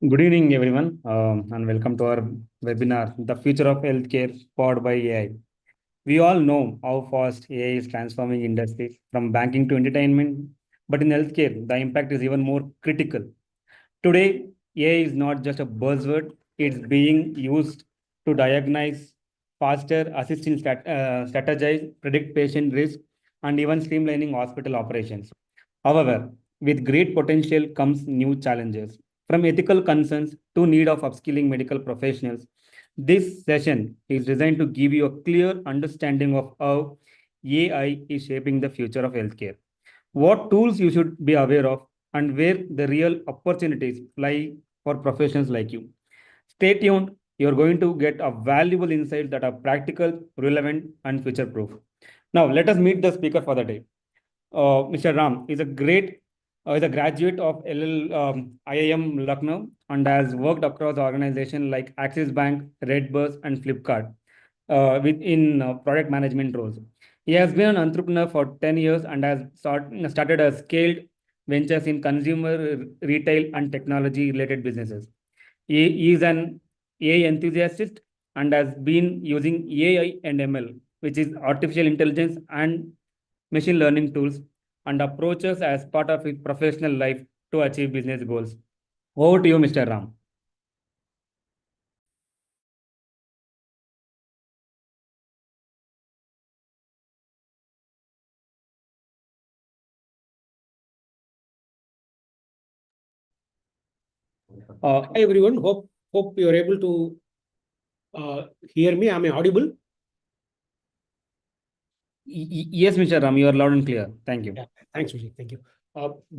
Good evening, everyone, and welcome to our webinar, The Future of Healthcare, powered by AI. We all know how fast AI is transforming industries from banking to entertainment, but in healthcare, the impact is even more critical. Today, AI is not just a buzzword, it's being used to diagnose faster, assist in strategize, predict patient risk, and even streamlining hospital operations. However, with great potential comes new challenges. From ethical concerns to need of upskilling medical professionals, this session is designed to give you a clear understanding of how AI is shaping the future of healthcare, what tools you should be aware of, and where the real opportunities lie for professions like you. Stay tuned. You're going to get a valuable insights that are practical, relevant, and future proof. Now, let us meet the speaker for the day. Mr. Ram is a graduate of IIM Lucknow and has worked across organizations like Axis Bank, Redbus, and Flipkart within product management roles. He has been an entrepreneur for 10 years and has started a scaled ventures in consumer, retail, and technology related businesses. He is an AI enthusiast and has been using AI and ML, which is artificial intelligence and machine learning tools, and approaches as part of his professional life to achieve business goals. Over to you, Mr. Ram. Hi everyone. Hope you are able to hear me. Am I audible? Yes, Mr. Ram, you are loud and clear. Thank you. Yeah. Thanks, Vijay. Thank you.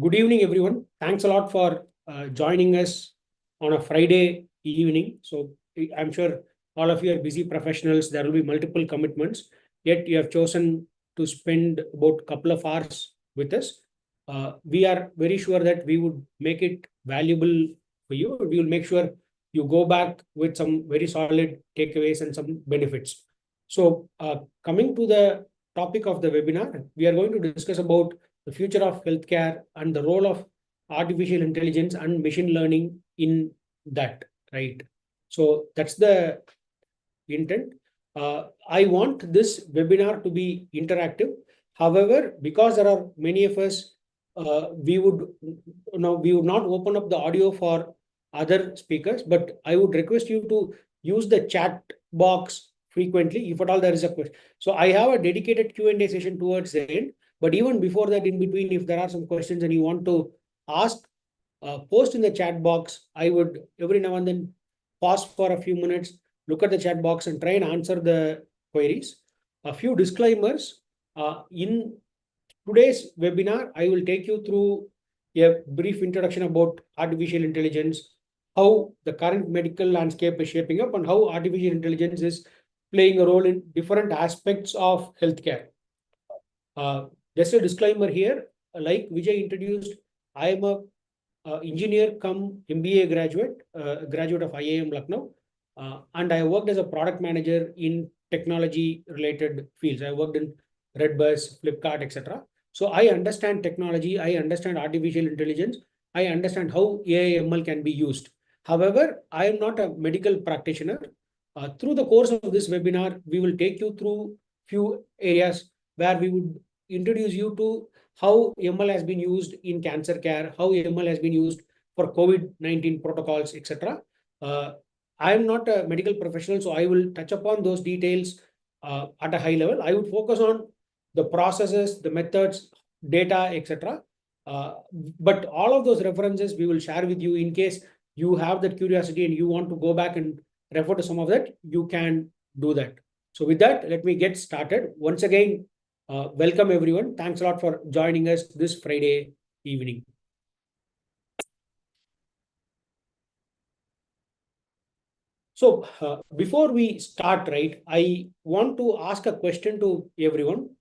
Good evening, everyone. Thanks a lot for joining us on a Friday evening. So I'm sure all of you are busy professionals. There will be multiple commitments. Yet you have chosen to spend about a couple of hours with us. We are very sure that we would make it valuable for you. We will make sure you go back with some very solid takeaways and some benefits. So coming to the topic of the webinar, we are going to discuss about the future of healthcare and the role of artificial intelligence and machine learning in that, right? So that's the intent. I want this webinar to be interactive. However, because there are many of us, we would not open up the audio for other speakers, but I would request you to use the chat box frequently if at all there is a question. So I have a dedicated Q&A session towards the end, but even before that, in between, if there are some questions and you want to ask, post in the chat box. I would every now and then pause for a few minutes, look at the chat box and try and answer the queries. A few disclaimers. In today's webinar, I will take you through a brief introduction about artificial intelligence, how the current medical landscape is shaping up, and how artificial intelligence is playing a role in different aspects of healthcare. Just a disclaimer here, like Vijay introduced, I am a engineer come MBA graduate, graduate of IIM Lucknow, and I worked as a product manager in technology related fields. I worked in Redbus, Flipkart, etc. So I understand technology, I understand artificial intelligence, I understand how AI ML can be used. However, I am not a medical practitioner. Through the course of this webinar, we will take you through few areas where we would introduce you to how ML has been used in cancer care, how ML has been used for COVID-19 protocols, etc. I am not a medical professional, so I will touch upon those details at a high level. I would focus on the processes, the methods, data, etc. But all of those references we will share with you in case you have that curiosity and you want to go back and refer to some of that, you can do that. So with that, let me get started. Once again, welcome everyone. Thanks a lot for joining us this Friday evening. So before we start, right, I want to ask a question to everyone.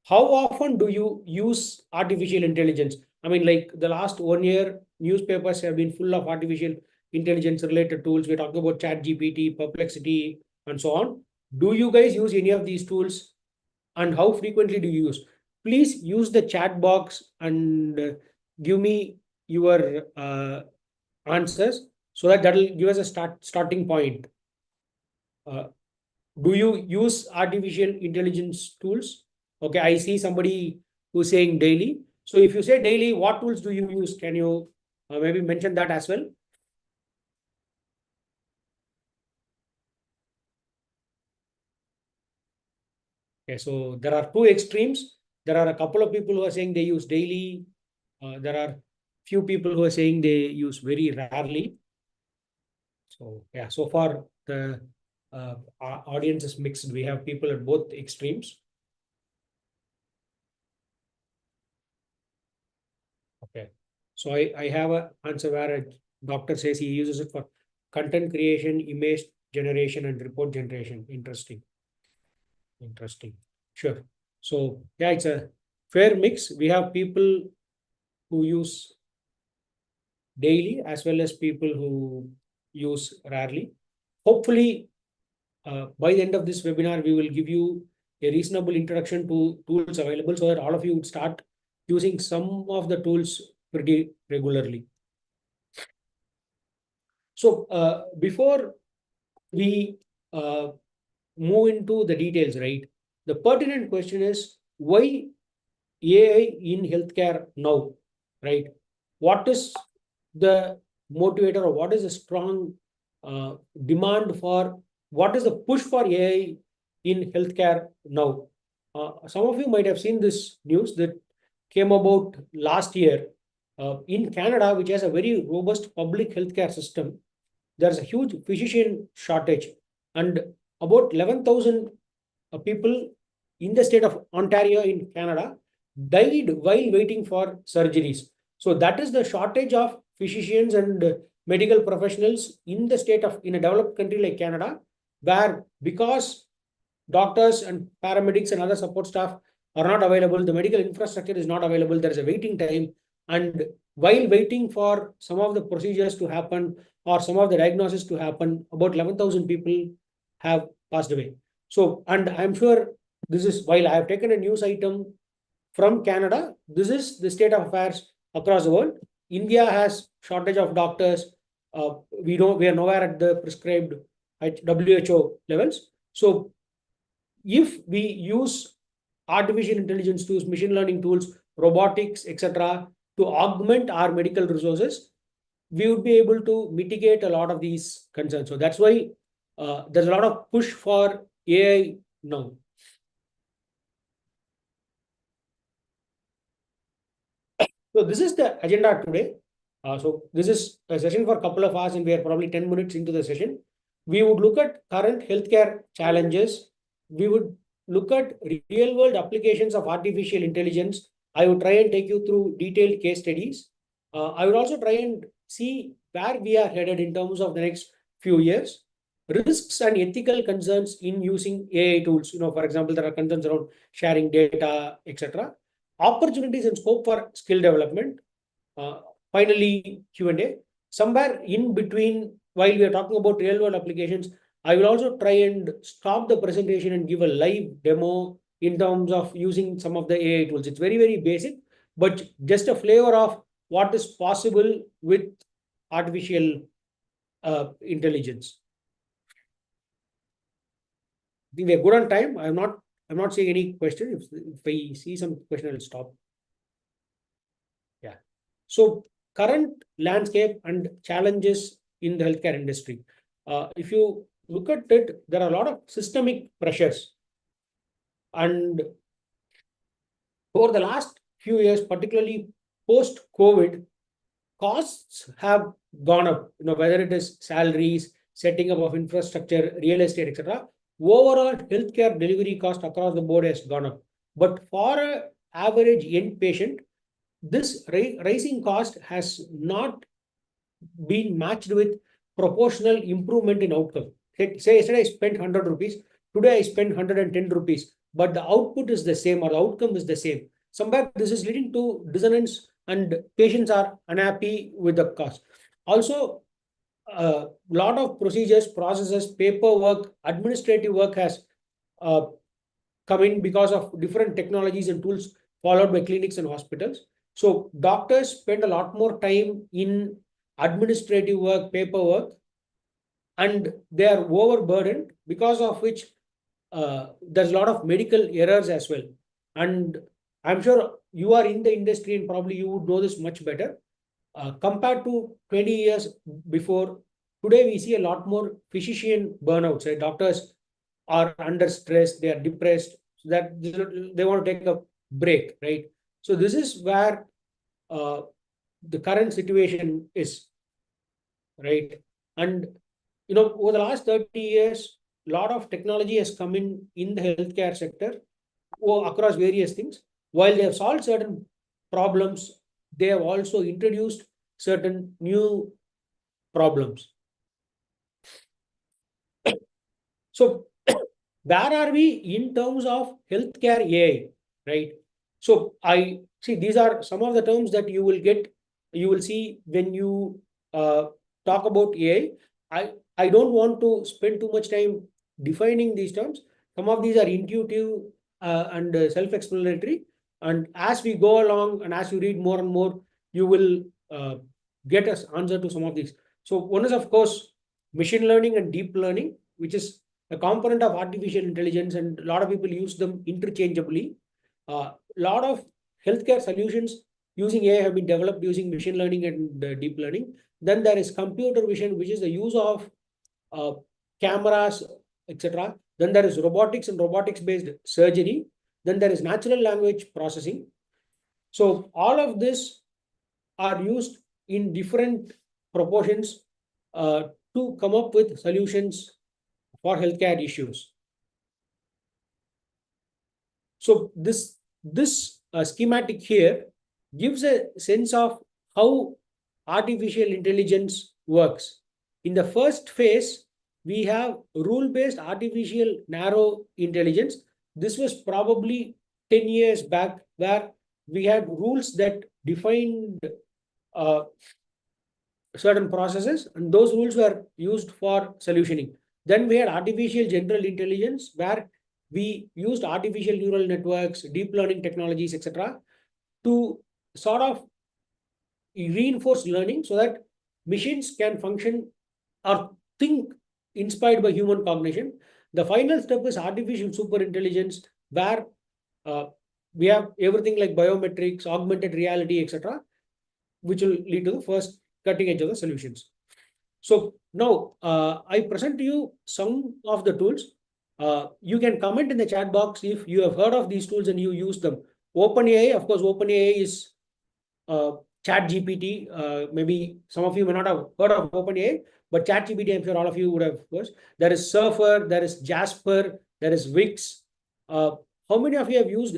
How often do you use artificial intelligence? I mean, like the last 1 year, newspapers have been full of artificial intelligence related tools. We're talking about ChatGPT, Perplexity, and so on. Do you guys use any of these tools? And how frequently do you use? Please use the chat box and give me your answers so that will give us a starting point. Do you use artificial intelligence tools? Okay, I see somebody who's saying daily. So if you say daily, what tools do you use? Can you maybe mention that as well? Okay, so there are two extremes. There are a couple of people who are saying they use daily. There are few people who are saying they use very rarely. So yeah, so far the our audience is mixed. We have people at both extremes. Okay. So I have an answer where a doctor says he uses it for content creation, image generation, and report generation. Interesting. Interesting. Sure. So yeah, it's a fair mix. We have people who use daily as well as people who use rarely. Hopefully, by the end of this webinar, we will give you a reasonable introduction to tools available so that all of you would start using some of the tools pretty regularly. So before we move into the details, right? The pertinent question is why AI in healthcare now, right? What is the motivator or what is the strong demand for what is the push for AI in healthcare now? Some of you might have seen this news that came about last year in Canada, which has a very robust public healthcare system. There's a huge physician shortage, and about 11,000 people in the state of Ontario in Canada died while waiting for surgeries. So that is the shortage of physicians and medical professionals in the state of in a developed country like Canada, where because doctors and paramedics and other support staff are not available, the medical infrastructure is not available, there is a waiting time, and while waiting for some of the procedures to happen or some of the diagnosis to happen, about 11,000 people have passed away. So, and I'm sure this is, while I have taken a news item from Canada, this is the state of affairs across the world. India has shortage of doctors. We are nowhere at the prescribed at WHO levels. So if we use artificial intelligence tools, machine learning tools, robotics, etc., to augment our medical resources, we would be able to mitigate a lot of these concerns. So that's why there's a lot of push for AI now. So this is the agenda today. So this is a session for a couple of hours, and we are probably 10 minutes into the session. We would look at current healthcare challenges. We would look at real world applications of artificial intelligence. I would try and take you through detailed case studies. I would also try and see where we are headed in terms of the next few years. Risks and ethical concerns in using AI tools. For example, there are concerns around sharing data, etc. Opportunities and scope for skill development. Finally, Q&A. Somewhere in between, while we are talking about real world applications, I will also try and stop the presentation and give a live demo in terms of using some of the AI tools. It's very, very basic, but just a flavor of what is possible with artificial intelligence. I think we're good on time. I'm not seeing any question. If I see some question, I'll stop. Yeah. So current landscape and challenges in the healthcare industry. If you look at it, there are a lot of systemic pressures. And over the last few years, particularly post-COVID, costs have gone up, whether it is salaries, setting up of infrastructure, real estate, etc. Overall, healthcare delivery cost across the board has gone up. But for an average end patient, this rising cost has not been matched with proportional improvement in outcome. Say yesterday I spent 100 rupees, today I spend 110 rupees, but the output is the same or the outcome is the same. Somewhere this is leading to dissonance and patients are unhappy with the cost. Also, a lot of procedures, processes, paperwork, administrative work has come in because of different technologies and tools followed by clinics and hospitals. So doctors spend a lot more time in administrative work, paperwork, and they are overburdened, because of which there's a lot of medical errors as well. And I'm sure you are in the industry and probably you would know this much better. Compared to 20 years before, today we see a lot more physician burnouts, right? Doctors are under stress, they are depressed, so that they want to take a break, right? So this is where the current situation is, right? And over the last 30 years, a lot of technology has come in the healthcare sector across various things. While they have solved certain problems, they have also introduced certain new problems. So where are we in terms of healthcare AI, right? So I see these are some of the terms that you will see when you talk about AI. I don't want to spend too much time defining these terms. Some of these are intuitive and self-explanatory. And as we go along and as you read more and more, you will get us answer to some of these. So one is, of course, machine learning and deep learning, which is a component of artificial intelligence, and a lot of people use them interchangeably. A lot of healthcare solutions using AI have been developed using machine learning and deep learning. Then there is computer vision, which is the use of cameras, etc. Then there is robotics and robotics-based surgery. Then there is natural language processing. So all of this are used in different proportions to come up with solutions for healthcare issues. So this schematic here gives a sense of how artificial intelligence works. In the first phase, we have rule-based artificial narrow intelligence. This was probably 10 years back, where we had rules that defined certain processes, and those rules were used for solutioning. Then we had artificial general intelligence, where we used artificial neural networks, deep learning technologies, etc., to sort of reinforce learning so that machines can function or think inspired by human cognition. The final step is artificial superintelligence, where we have everything like biometrics, augmented reality, etc., which will lead to the first cutting edge of the solutions. So now I present to you some of the tools. You can comment in the chat box if you have heard of these tools and you use them. OpenAI, of course, OpenAI is ChatGPT. Maybe some of you may not have heard of OpenAI, but ChatGPT, I'm sure all of you would have heard. There is Surfer, there is Jasper, there is Wix. How many of you have used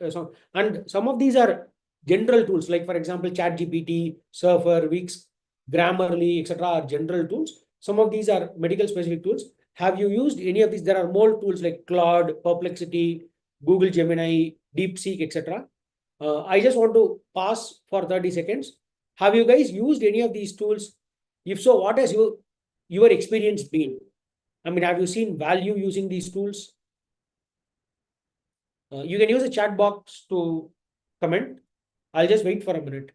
some? And some of these are general tools, like for example, ChatGPT, Surfer, Wix, Grammarly, etc. are general tools. Some of these are medical specific tools. Have you used any of these? There are more tools like Claude, Perplexity, Google Gemini, DeepSeek, etc. I just want to pause for 30 seconds. Have you guys used any of these tools? If so, what has your experience been? I mean, have you seen value using these tools? You can use the chat box to comment. I'll just wait for a minute.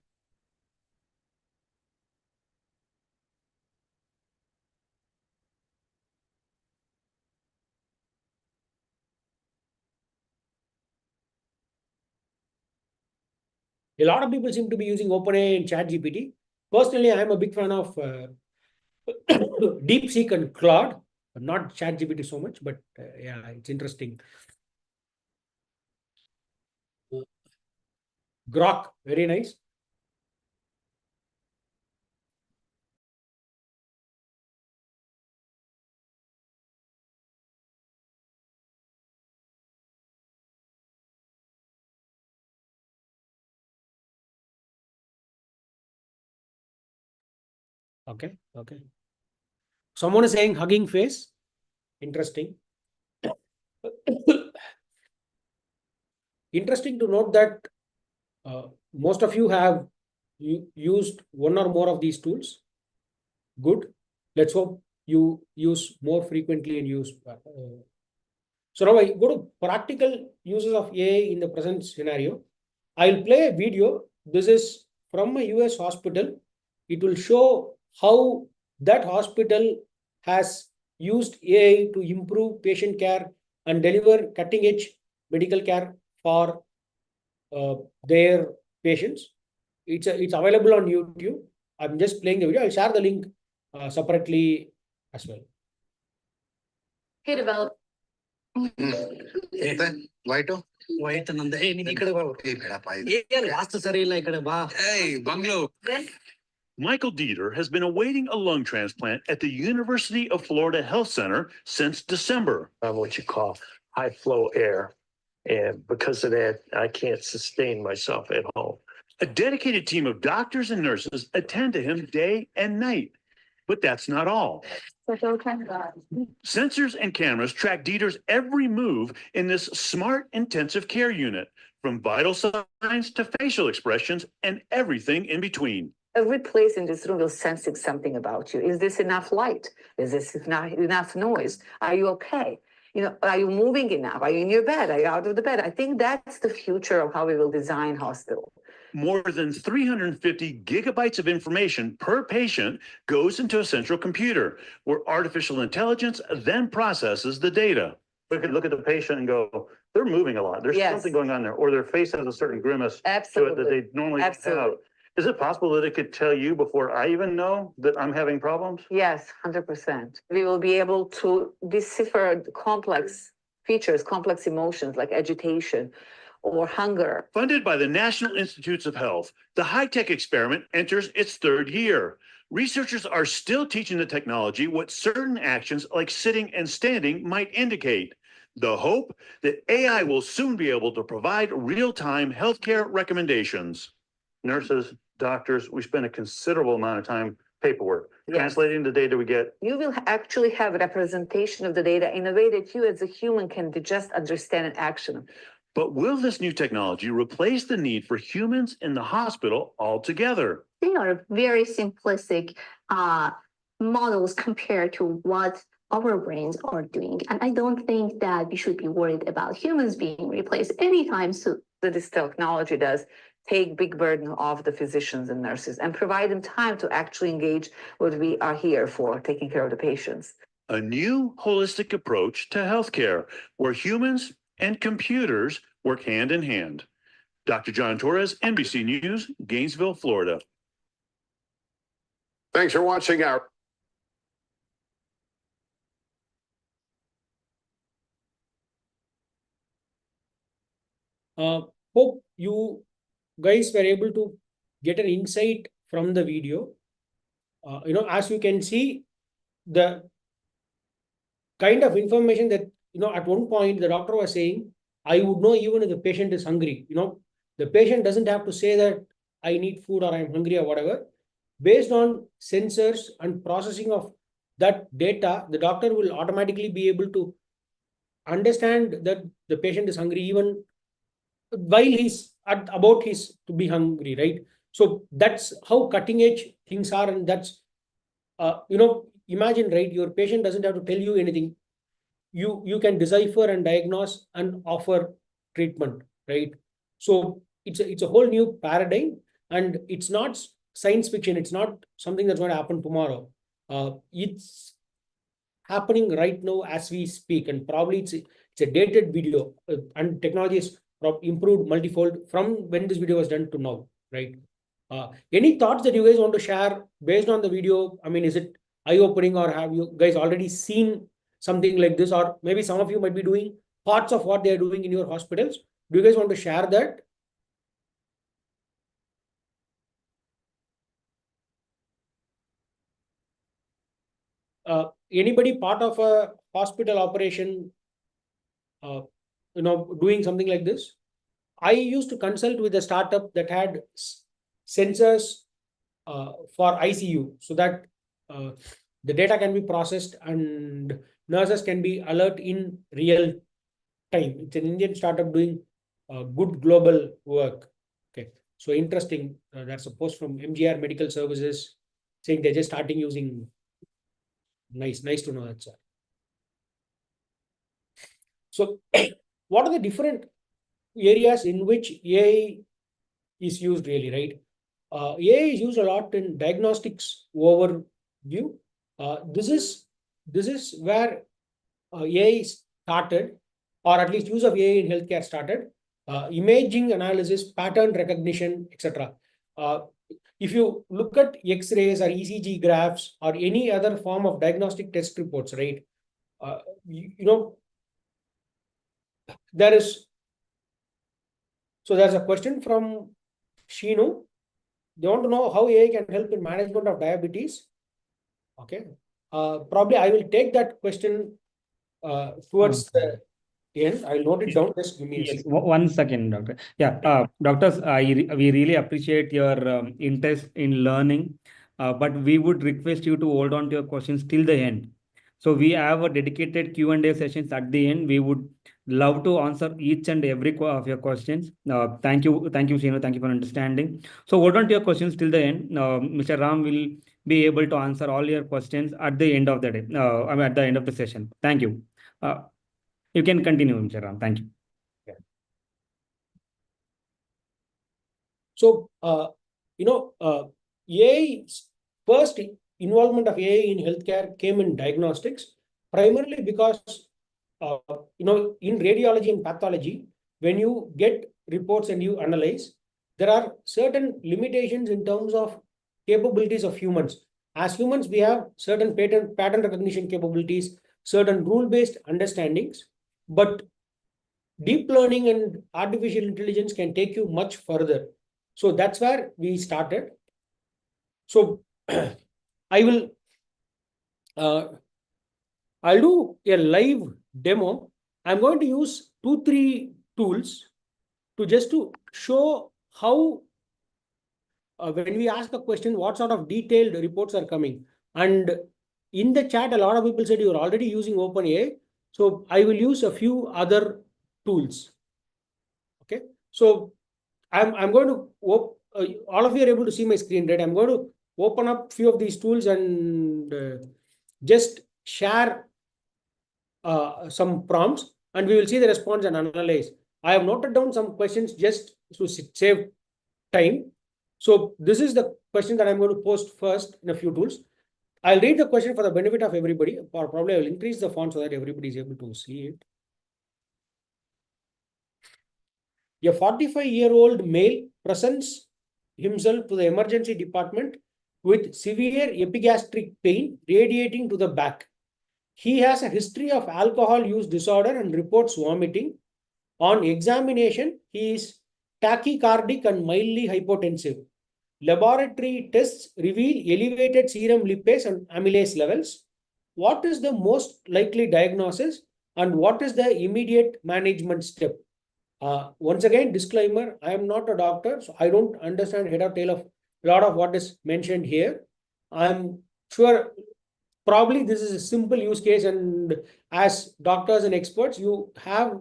A lot of people seem to be using OpenAI and ChatGPT. Personally, I'm a big fan of DeepSeek and Claude, not ChatGPT so much, but yeah, it's interesting. Grok, very nice. Okay. Someone is saying Hugging Face. Interesting. Interesting to note that most of you have used one or more of these tools. Good. Let's hope you use more frequently and use. So now I go to practical uses of AI in the present scenario. I'll play a video. This is from a US hospital. it will show how that hospital has used AI to improve patient care and deliver cutting edge medical care for their patients. It's available on YouTube. I'm just playing the video. I'll share the link separately as well. He developed. White white ನಂದೆ ಏ ನೀನ್ ಈ ಕಡೆ ಬಾ ಬೇಡಪ್ಪ ಏನ್ ವಾಸ್ತು ಸರಿ ಇಲ್ಲ ಈ ಕಡೆ ಬಾ ಏಯ್ bungalow. Michael Dieter has been awaiting a lung transplant at the University of Florida Health Center since December. I'm what you call high flow air. And because of that, I can't sustain myself at home. A dedicated team of doctors and nurses attend to him day and night. But that's not all. Sensors and cameras track Dieter's every move in this smart intensive care unit, from vital signs to facial expressions and everything in between. Every place in this room will sensing something about you. Is this enough light? Is this enough noise? Are you okay? You know, are you moving enough? Are you in your bed? Are you out of the bed? I think that's the future of how we will design hospital. More than 350 gigabytes of information per patient goes into a central computer, where artificial intelligence then processes the data. We could look at the patient and go, they're moving a lot. There's Yes. something going on there, or their face has a certain grimace to it that Absolutely. they normally don't have. Absolutely. Is it possible that it could tell you before I even know that I'm having problems? Yes, 100%. We will be able to decipher complex features, complex emotions like agitation or hunger. Funded by the National Institutes of Health, the high-tech experiment enters its third year. Researchers are still teaching the technology what certain actions like sitting and standing might indicate. The hope that AI will soon be able to provide real-time healthcare recommendations. Nurses, doctors, we spend a considerable amount of time paperwork, Yes. translating the data we get. You will actually have a representation of the data in a way that you as a human can just understand and action. But will this new technology replace the need for humans in the hospital altogether? They are very simplistic models compared to what our brains are doing. And I don't think that we should be worried about humans being replaced anytime soon. That this technology does take big burden off the physicians and nurses and provide them time to actually engage what we are here for, taking care of the patients. A new holistic approach to healthcare where humans and computers work hand in hand. Dr. John Torres, NBC News, Gainesville, Florida. Thanks for watching our Hope you guys were able to get an insight from the video. As you can see, the kind of information that, at one point the doctor was saying, I would know even if the patient is hungry. The patient doesn't have to say that I need food or I'm hungry or whatever. Based on sensors and processing of that data, the doctor will automatically be able to understand that the patient is hungry even while he's about to be hungry, right? So that's how cutting edge things are, and that's imagine, right? Your patient doesn't have to tell you anything. You can decipher and diagnose and offer treatment, right? So it's a whole new paradigm, and it's not science fiction. It's not something that's going to happen tomorrow. It's happening right now as we speak, and probably it's a dated video, and technology is improved multifold from when this video was done to now, right? Any thoughts that you guys want to share based on the video? I mean, is it eye-opening, or have you guys already seen something like this, or maybe some of you might be doing parts of what they're doing in your hospitals? Do you guys want to share that? Anybody part of a hospital operation, doing something like this? I used to consult with a startup that had sensors for ICU, so that the data can be processed and nurses can be alert in real time. It's an Indian startup doing good global work. Okay, so interesting. That's a post from MGR Medical Services saying they're just starting using. Nice to know that, sir. So what are the different areas in which AI is used really, right? AI is used a lot in diagnostics overview. This is where AI started, or at least use of AI in healthcare started. Imaging analysis, pattern recognition, etc. If you look at X-rays or ECG graphs or any other form of diagnostic test reports, right? There's a question from Shino. They want to know how AI can help in management of diabetes. Okay. Probably I will take that question towards the end. I'll note it down. Just give me a Yes, second. 1 second, doctor. Yeah, doctors, we really appreciate your interest in learning, but we would request you to hold on to your questions till the end. So we have a dedicated Q&A sessions at the end. We would love to answer each and every of your questions. Thank you, Shinu. Thank you for understanding. So hold on to your questions till the end. Mr. Ram will be able to answer all your questions at the end of the day. I mean, at the end of the session. Thank you. You can continue, Mr. Ram. Thank you. So, AI, first involvement of AI in healthcare came in diagnostics, primarily because, in radiology and pathology, when you get reports and you analyze, there are certain limitations in terms of capabilities of humans. As humans, we have certain pattern recognition capabilities, certain rule-based understandings, but deep learning and artificial intelligence can take you much further. So that's where we started. So I'll do a live demo. I'm going to use 2-3 tools to show how when we ask a question, what sort of detailed reports are coming. And in the chat, a lot of people said you're already using OpenAI. So I will use a few other tools. Okay. So I'm going to all of you are able to see my screen, right? I'm going to open up few of these tools and just share some prompts, and we will see the response and analyze. I have noted down some questions just to save time. So this is the question that I'm going to post first in a few tools. I'll read the question for the benefit of everybody, or probably I will increase the font so that everybody is able to see it. A 45-year-old male presents himself to the emergency department with severe epigastric pain radiating to the back. He has a history of alcohol use disorder and reports vomiting. On examination, he is tachycardic and mildly hypotensive. Laboratory tests reveal elevated serum lipase and amylase levels. What is the most likely diagnosis and what is the immediate management step? Once again, disclaimer, I am not a doctor, so I don't understand head or tail of a lot of what is mentioned here. I'm sure probably this is a simple use case, and as doctors and experts, you have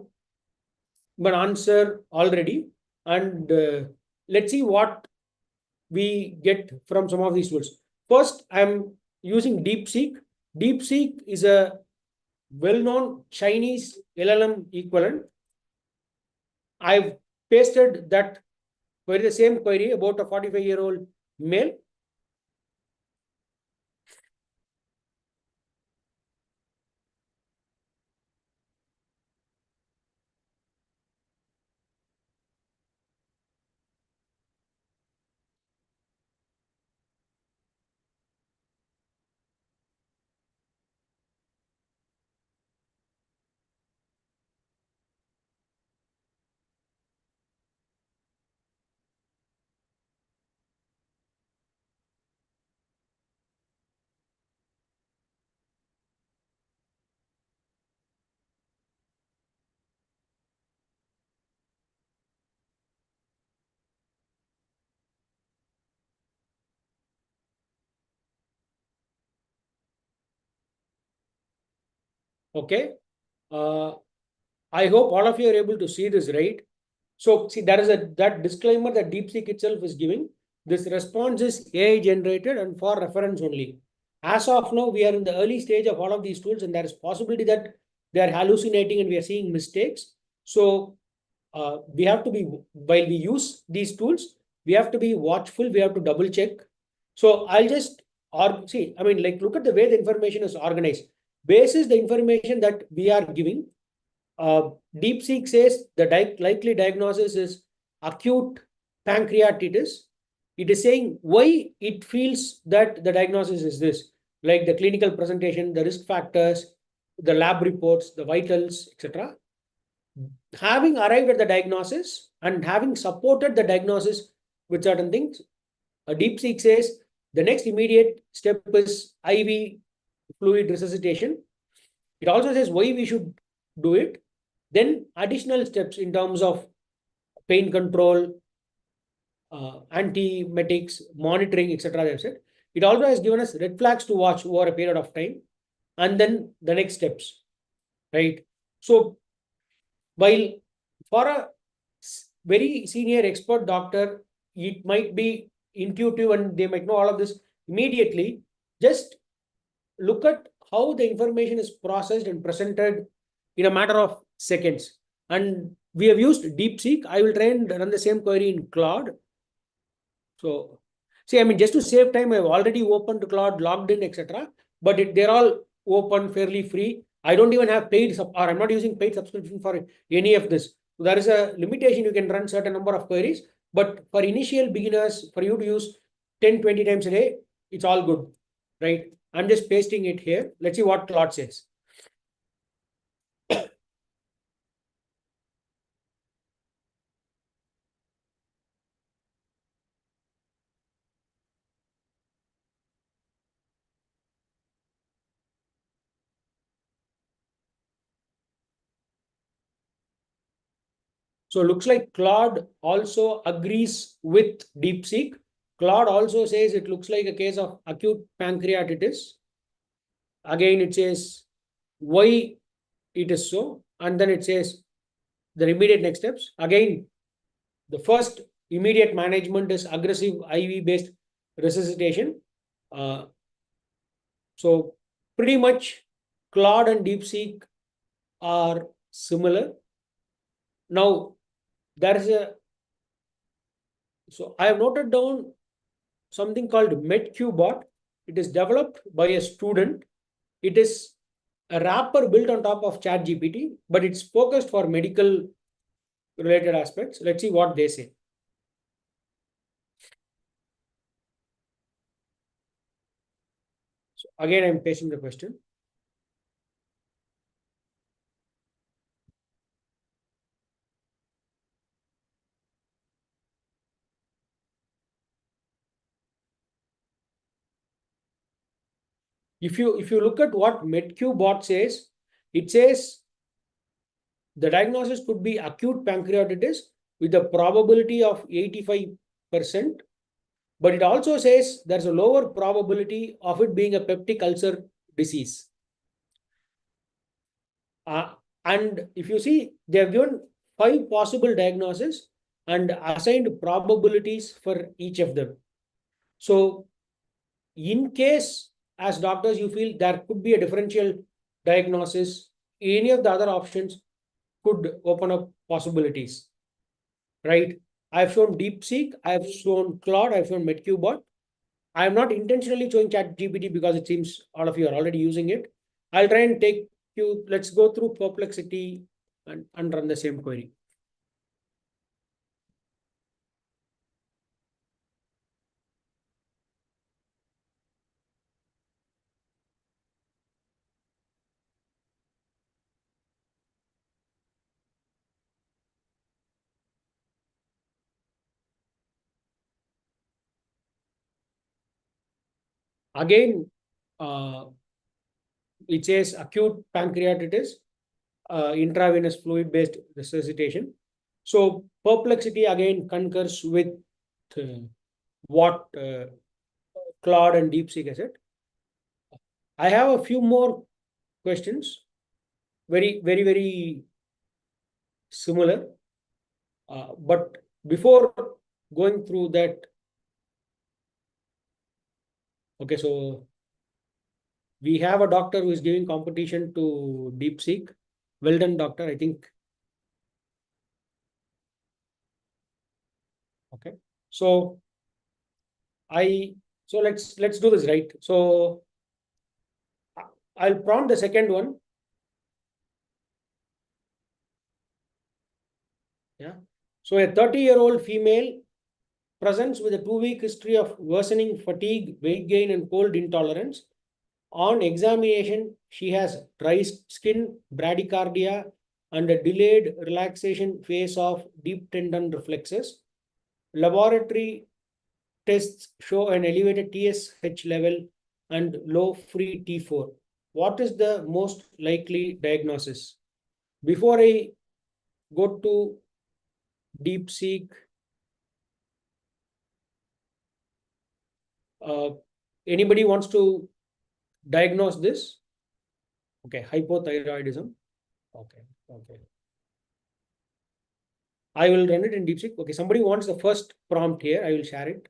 an answer already. And let's see what we get from some of these tools. First, I'm using DeepSeek. DeepSeek is a well-known Chinese LLM equivalent. I've pasted that query, the same query about a 45-year-old male. Okay. I hope all of you are able to see this, right? So see, there is that disclaimer that DeepSeek itself is giving. This response is AI generated and for reference only. As of now, we are in the early stage of all of these tools, and there is possibility that they are hallucinating and we are seeing mistakes. So we have to be, while we use these tools, we have to be watchful, we have to double check. So I'll just see, I mean, like, look at the way the information is organized. Basis the information that we are giving. DeepSeek says the likely diagnosis is acute pancreatitis. It is saying why it feels that the diagnosis is this, like the clinical presentation, the risk factors, the lab reports, the vitals, etc. Having arrived at the diagnosis and having supported the diagnosis with certain things, DeepSeek says the next immediate step is IV fluid resuscitation. It also says why we should do it. Then additional steps in terms of pain control, antiemetics, monitoring, etc. They've said. It also has given us red flags to watch over a period of time, and then the next steps, right? So, while for a very senior expert doctor, it might be intuitive and they might know all of this immediately. Just look at how the information is processed and presented in a matter of seconds. And we have used DeepSeek. I will try and run the same query in Claude. So, see, I mean, just to save time, I've already opened Claude, logged in, etc. But they're all open, fairly free. I don't even have paid, or I'm not using paid subscription for any of this. So there is a limitation. You can run certain number of queries. But for initial beginners, for you to use 10, 20 times a day, it's all good, right? I'm just pasting it here. Let's see what Claude says. So looks like Claude also agrees with DeepSeek. Claude also says it looks like a case of acute pancreatitis. Again, it says why it is so, and then it says the immediate next steps. Again, the first immediate management is aggressive IV-based resuscitation. So pretty much Claude and DeepSeek are similar. Now, there is so I have noted down something called MedQBot. It is developed by a student. It is a wrapper built on top of ChatGPT, but it's focused for medical related aspects. Let's see what they say. So again, I'm pasting the question. If you look at what MedQBot says, it says the diagnosis could be acute pancreatitis with a probability of 85%, but it also says there's a lower probability of it being a peptic ulcer disease. And if you see, they have given 5 possible diagnoses and assigned probabilities for each of them. So in case, as doctors, you feel there could be a differential diagnosis, any of the other options could open up possibilities, right? I've shown DeepSeek, I've shown Claude, I've shown MedQBot. I'm not intentionally showing ChatGPT because it seems all of you are already using it. I'll try and take you, let's go through Perplexity and run the same query. Again, it says acute pancreatitis, intravenous fluid-based resuscitation. So Perplexity again concurs with what Claude and DeepSeek has said. I have a few more questions, very similar. But before going through that, okay, so we have a doctor who is giving competition to DeepSeek. Well done, doctor, I think. Okay, So let's do this, right? So I'll prompt the second one. Yeah. So a 30-year-old female presents with a 2-week history of worsening fatigue, weight gain, and cold intolerance. On examination, she has dry skin, bradycardia, and a delayed relaxation phase of deep tendon reflexes. Laboratory tests show an elevated TSH level and low free T4. What is the most likely diagnosis? Before I go to DeepSeek, anybody wants to diagnose this? Okay, hypothyroidism. Okay. I will run it in DeepSeek. Okay, somebody wants the first prompt here. I will share it.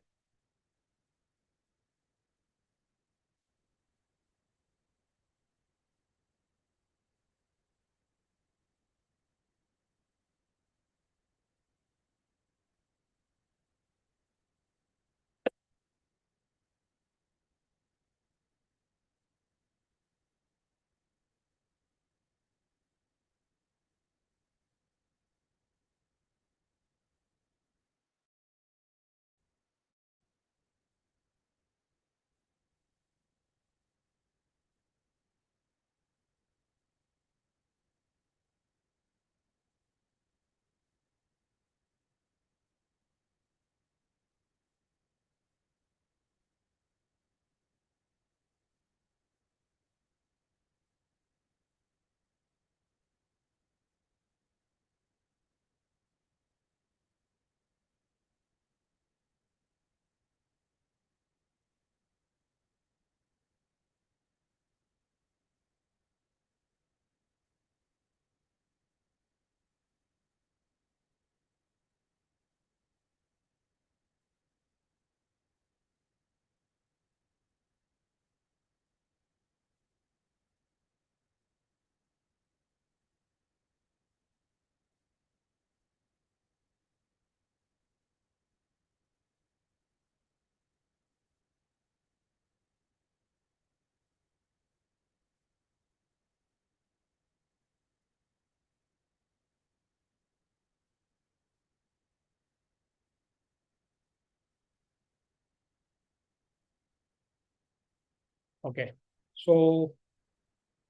Okay. So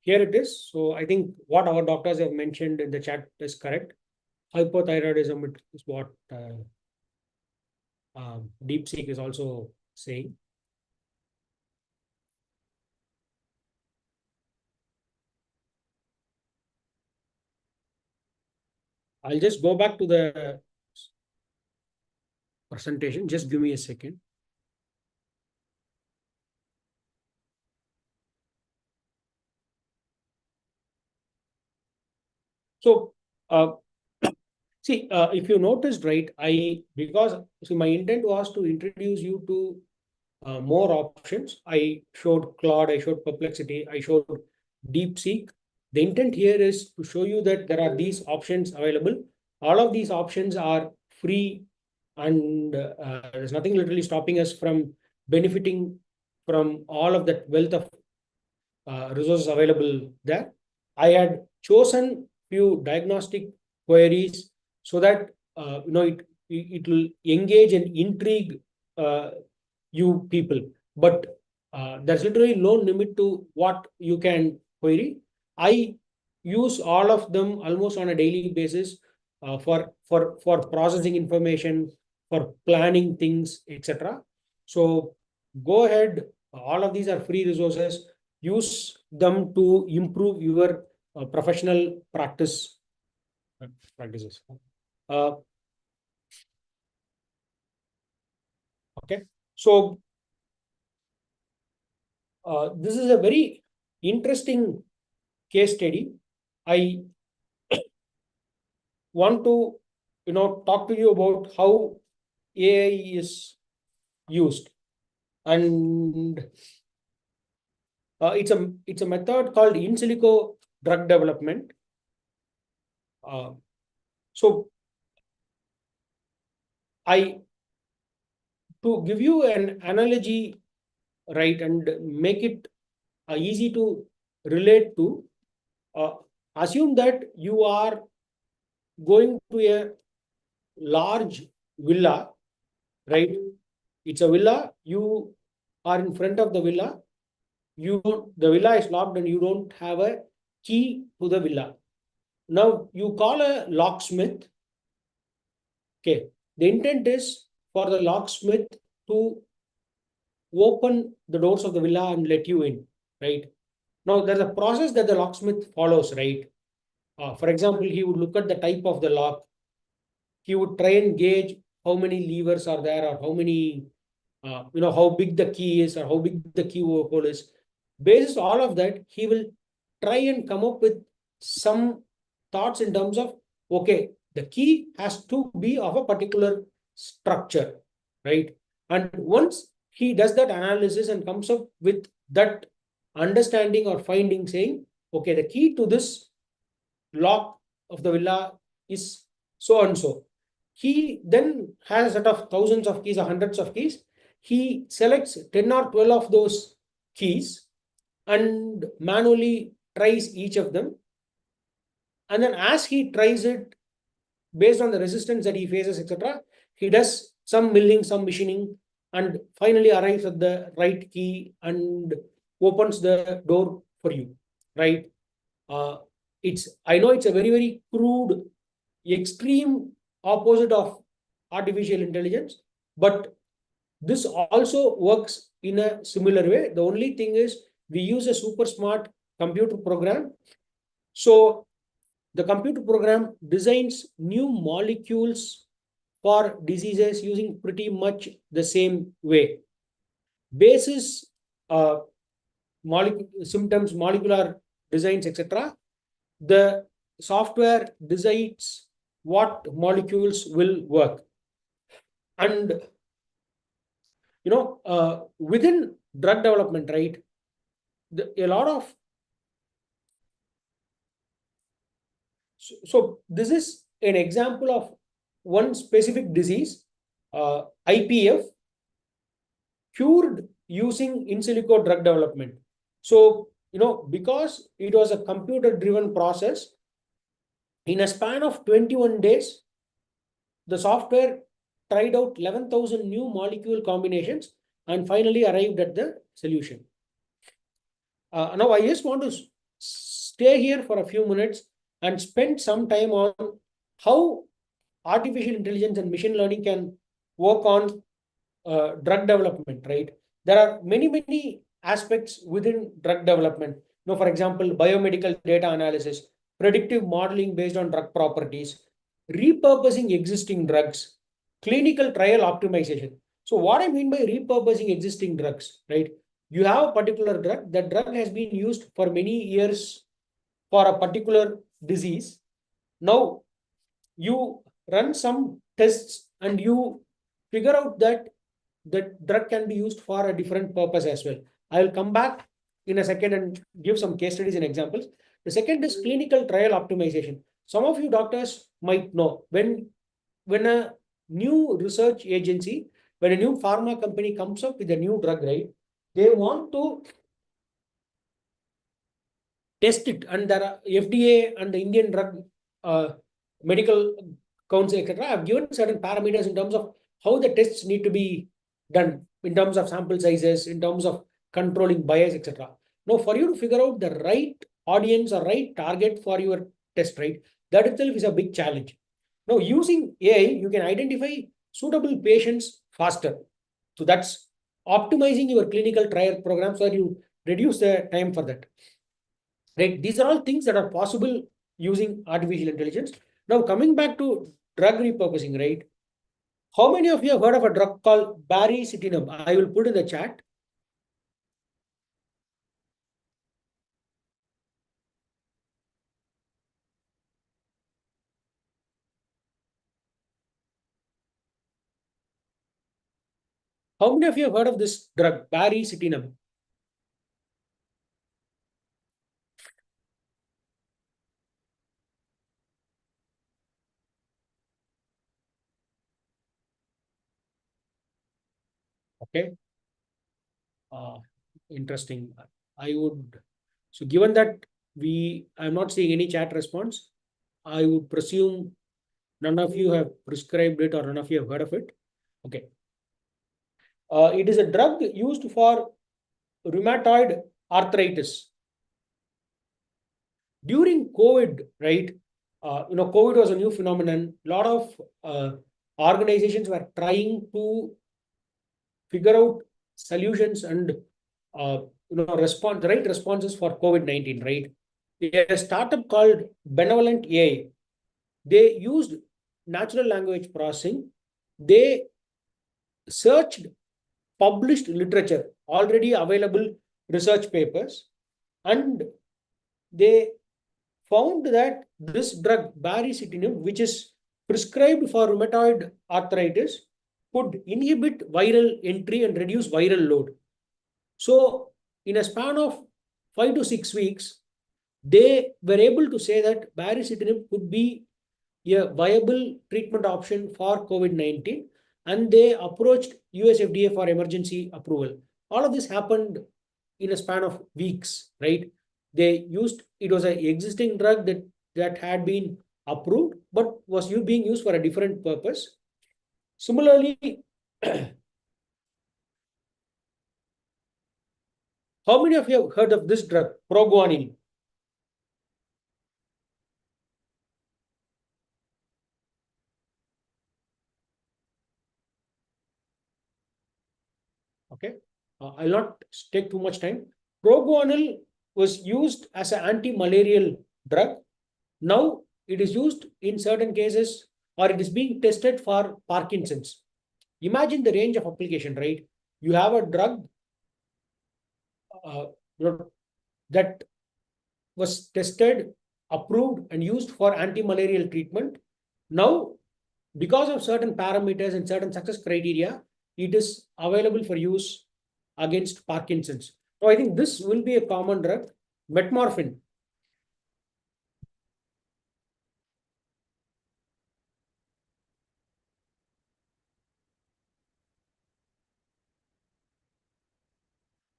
here it is. So I think what our doctors have mentioned in the chat is correct. Hypothyroidism is what DeepSeek is also saying. I'll just go back to the presentation. Just give me a second. So, see, if you noticed, right, my intent was to introduce you to more options. I showed Claude, I showed Perplexity, I showed DeepSeek. The intent here is to show you that there are these options available. All of these options are free, and there's nothing literally stopping us from benefiting from all of that wealth of resources available there. I had chosen few diagnostic queries so that it will engage and intrigue you people, but there's literally no limit to what you can query. I use all of them almost on a daily basis for processing information, for planning things, etc. So go ahead. All of these are free resources. Use them to improve your professional practices. Okay, so this is a very interesting case study. I want to talk to you about how AI is used, and it's a method called in silico drug development. So I to give you an analogy, right, and make it easy to relate to, assume that you are going to a large villa, right? It's a villa, you are in front of the villa, the villa is locked and you don't have a key to the villa. Now you call a locksmith. Okay, the intent is for the locksmith to open the doors of the villa and let you in, right? Now there's a process that the locksmith follows, right? For example, he would look at the type of the lock. He would try and gauge how many levers are there, or how many, how big the key is, or how big the key hole is. Basis all of that, he will try and come up with some thoughts in terms of, okay, the key has to be of a particular structure, right? And once he does that analysis and comes up with that understanding or finding, saying, okay, the key to this lock of the villa is so and so. He then has a set of thousands of keys or hundreds of keys. He selects 10 or 12 of those keys and manually tries each of them. And then as he tries it, based on the resistance that he faces, etc., he does some milling, some machining, and finally arrives at the right key and opens the door for you, right? I know it's a very, very crude, extreme opposite of artificial intelligence, but this also works in a similar way. The only thing is we use a super smart computer program. So the computer program designs new molecules for diseases using pretty much the same way. Basis symptoms, molecular designs, etc. The software decides what molecules will work. And within drug development, right, a lot of so this is an example of one specific disease, IPF, cured using in silico drug development. So because it was a computer driven process, in a span of 21 days, the software tried out 11,000 new molecule combinations and finally arrived at the solution. Now I just want to stay here for a few minutes and spend some time on how artificial intelligence and machine learning can work on drug development, right? There are many, many aspects within drug development. For example, biomedical data analysis, predictive modeling based on drug properties, repurposing existing drugs, clinical trial optimization. So what I mean by repurposing existing drugs, right? You have a particular drug, that drug has been used for many years for a particular disease. Now you run some tests and you figure out that the drug can be used for a different purpose as well. I will come back in a second and give some case studies and examples. The second is clinical trial optimization. Some of you doctors might know when a new research agency, when a new pharma company comes up with a new drug, right, they want to test it, and the FDA and the Indian Drug Medical Council, etc., have given certain parameters in terms of how the tests need to be done, in terms of sample sizes, in terms of controlling bias, etc. Now, for you to figure out the right audience or right target for your test, right, that itself is a big challenge. Now, using AI, you can identify suitable patients faster. So that's optimizing your clinical trial program, so you reduce the time for that. Right? These are all things that are possible using artificial intelligence. Now, coming back to drug repurposing, right? How many of you have heard of a drug called baricitinib? I will put in the chat. How many of you have heard of this drug, baricitinib? Okay. Interesting. So given that I'm not seeing any chat response, I would presume none of you have prescribed it or none of you have heard of it. Okay. It is a drug used for rheumatoid arthritis. During COVID, right? COVID was a new phenomenon. A lot of organizations were trying to figure out solutions and right responses for COVID-19, right? A startup called Benevolent AI, they used natural language processing. They searched published literature, already available research papers, and they found that this drug, baricitinib, which is prescribed for rheumatoid arthritis, could inhibit viral entry and reduce viral load. So, in a span of 5 to 6 weeks, they were able to say that baricitinib could be a viable treatment option for COVID-19, and they approached US FDA for emergency approval. All of this happened in a span of weeks, right? It was an existing drug that had been approved, but was being used for a different purpose. Similarly, how many of you have heard of this drug, Proguanil? Okay, I'll not take too much time. Proguanil was used as an anti-malarial drug. Now it is used in certain cases, or it is being tested for Parkinson's. Imagine the range of application, right? You have a drug that was tested, approved, and used for anti-malarial treatment. Now, because of certain parameters and certain success criteria, it is available for use against Parkinson's. So I think this will be a common drug. Metmorphin.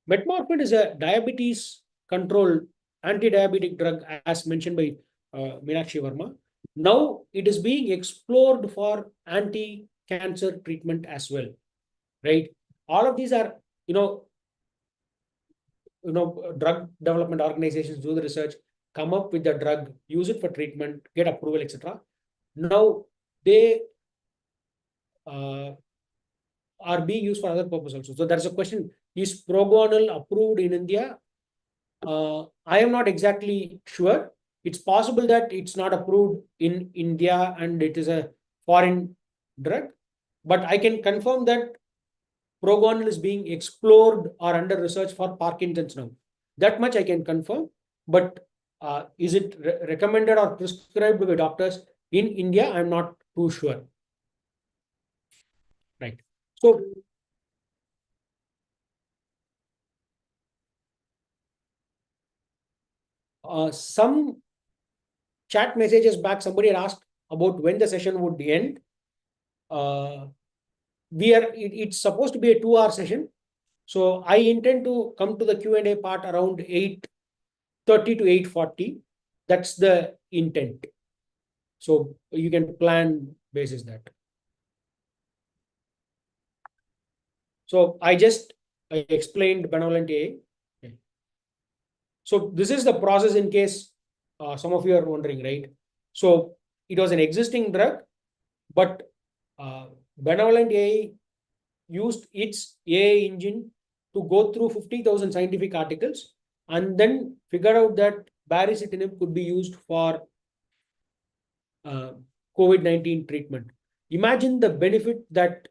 Metmorphin is a diabetes control anti-diabetic drug, as mentioned by Meenakshi Verma. Now it is being explored for anti-cancer treatment as well, right? All of these are, drug development organizations do the research, come up with the drug, use it for treatment, get approval, etc. Now they are being used for other purposes also. So there's a question: is Proguanil approved in India? I am not exactly sure. It's possible that it's not approved in India and it is a foreign drug, but I can confirm that Proguanil is being explored or under research for Parkinson's now. That much I can confirm, but is it recommended or prescribed by doctors in India? I'm not too sure. Right. So, some chat messages back, somebody had asked about when the session would end. It's supposed to be a 2-hour session. So I intend to come to the Q&A part around 8:30 to 8:40. That's the intent. So you can plan basis that. So I explained Benevolent AI. Okay. So this is the process in case some of you are wondering, right? So it was an existing drug, but Benevolent AI used its AI engine to go through 50,000 scientific articles and then figure out that baricitinib could be used for COVID-19 treatment. Imagine the benefit that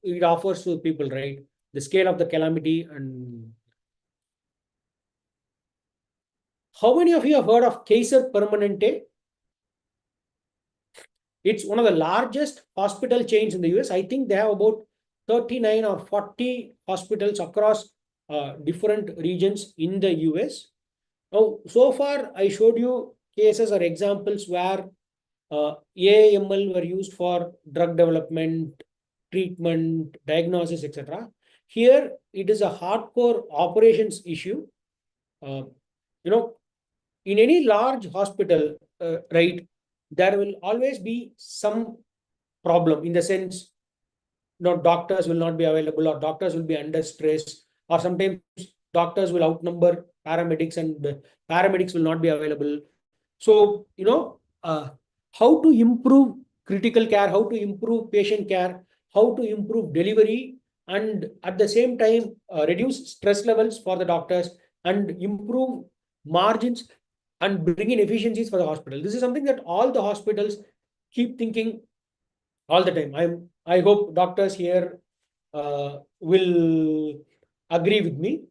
it offers to people, right? The scale of the calamity. And how many of you have heard of Kaiser Permanente? It's one of the largest hospital chains in the US. I think they have about 39 or 40 hospitals across different regions in the US. Now, so far, I showed you cases or examples where AI/ML were used for drug development, treatment, diagnosis, etc. Here, it is a hardcore operations issue. You know, in any large hospital, right, there will always be some problem in the sense, doctors will not be available, or doctors will be under stress, or sometimes doctors will outnumber paramedics and paramedics will not be available. So, how to improve critical care, how to improve patient care, how to improve delivery, and at the same time, reduce stress levels for the doctors and improve margins and bring in efficiencies for the hospital. This is something that all the hospitals keep thinking all the time. I hope doctors here will agree with me.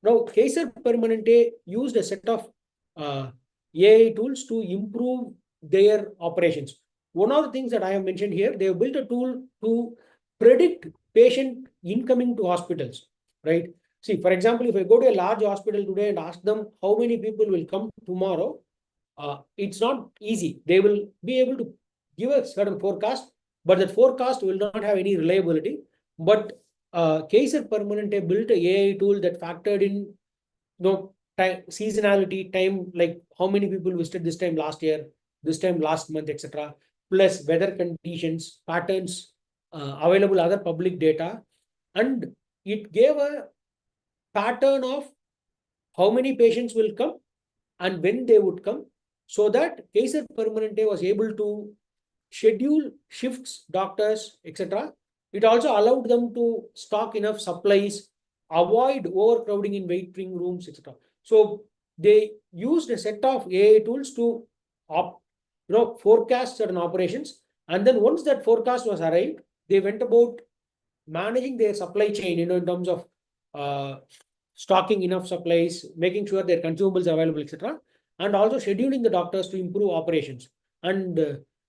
Now, Kaiser Permanente used a set of AI tools to improve their operations. One of the things that I have mentioned here, they have built a tool to predict patient incoming to hospitals, right? See, for example, if I go to a large hospital today and ask them how many people will come tomorrow, it's not easy. They will be able to give a certain forecast, but that forecast will not have any reliability. But Kaiser Permanente built a AI tool that factored in time, seasonality, time, like how many people visited this time last year, this time last month, etc., plus weather conditions, patterns, available other public data, and it gave a pattern of how many patients will come and when they would come, so that Kaiser Permanente was able to schedule shifts, doctors, etc. It also allowed them to stock enough supplies, avoid overcrowding in waiting rooms, etc. So they used a set of AI tools to forecast certain operations, and then once that forecast was arrived, they went about managing their supply chain, in terms of stocking enough supplies, making sure their consumables are available, etc., and also scheduling the doctors to improve operations. And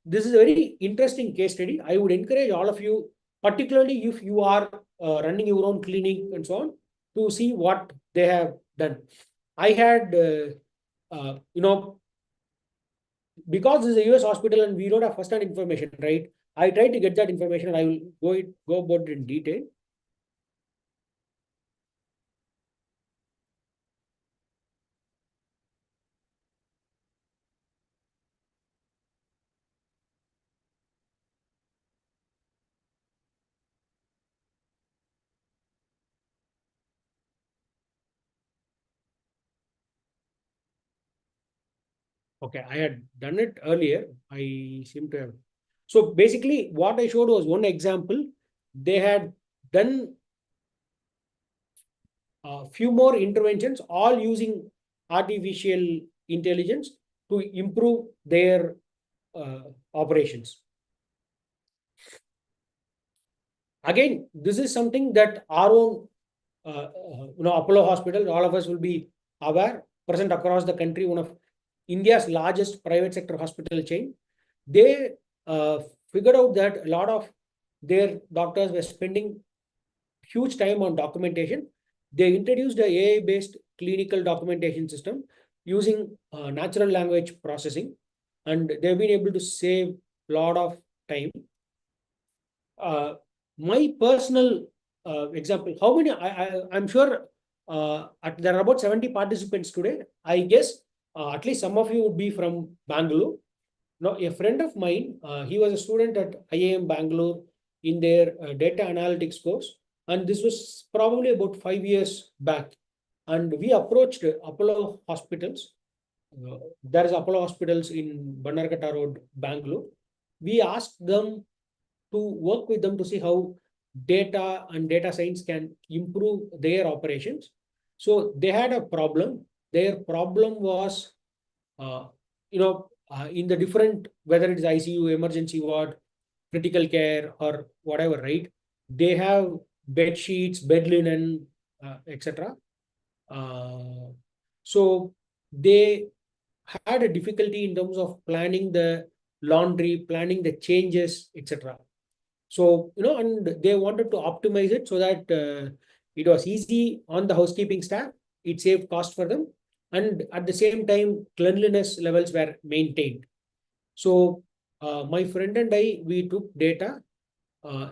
this is a very interesting case study. I would encourage all of you, particularly if you are running your own clinic and so on, to see what they have done. I had, because this is a US hospital and we don't have first-hand information, right? I tried to get that information and I will go about it in detail. Okay, I had done it earlier. I seem to have. So basically, what I showed was one example. They had done a few more interventions, all using artificial intelligence to improve their operations. Again, this is something that our own, Apollo Hospital, all of us will be aware, present across the country, one of India's largest private sector hospital chain. They figured out that a lot of their doctors were spending huge time on documentation. They introduced a AI-based clinical documentation system using natural language processing, and they've been able to save a lot of time. My personal example, how many, I'm sure there are about 70 participants today. I guess at least some of you would be from Bangalore. Now, a friend of mine, he was a student at IIM Bangalore in their data analytics course. And this was probably about 5 years back. And we approached Apollo Hospitals. There is Apollo Hospitals in Bannerghatta Road, Bangalore. We asked them to work with them to see how data and data science can improve their operations. So they had a problem. Their problem was, in the different, whether it is ICU, emergency ward, critical care, or whatever, right? They have bed sheets, bed linen, etc. So they had a difficulty in terms of planning the laundry, planning the changes, etc. So, and they wanted to optimize it so that it was easy on the housekeeping staff. It saved cost for them. And at the same time, cleanliness levels were maintained. So my friend and I, we took data,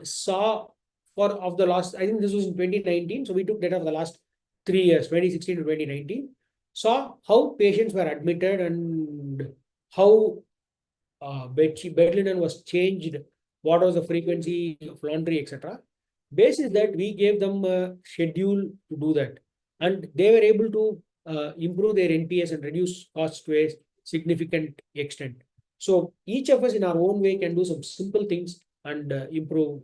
saw of the last, I think this was in 2019. So we took data for the last 3 years, 2016 to 2019, saw how patients were admitted and how bed linen was changed, what was the frequency of laundry, etc. Basis that we gave them a schedule to do that. And they were able to improve their NPS and reduce costs to a significant extent. So each of us in our own way can do some simple things and improve.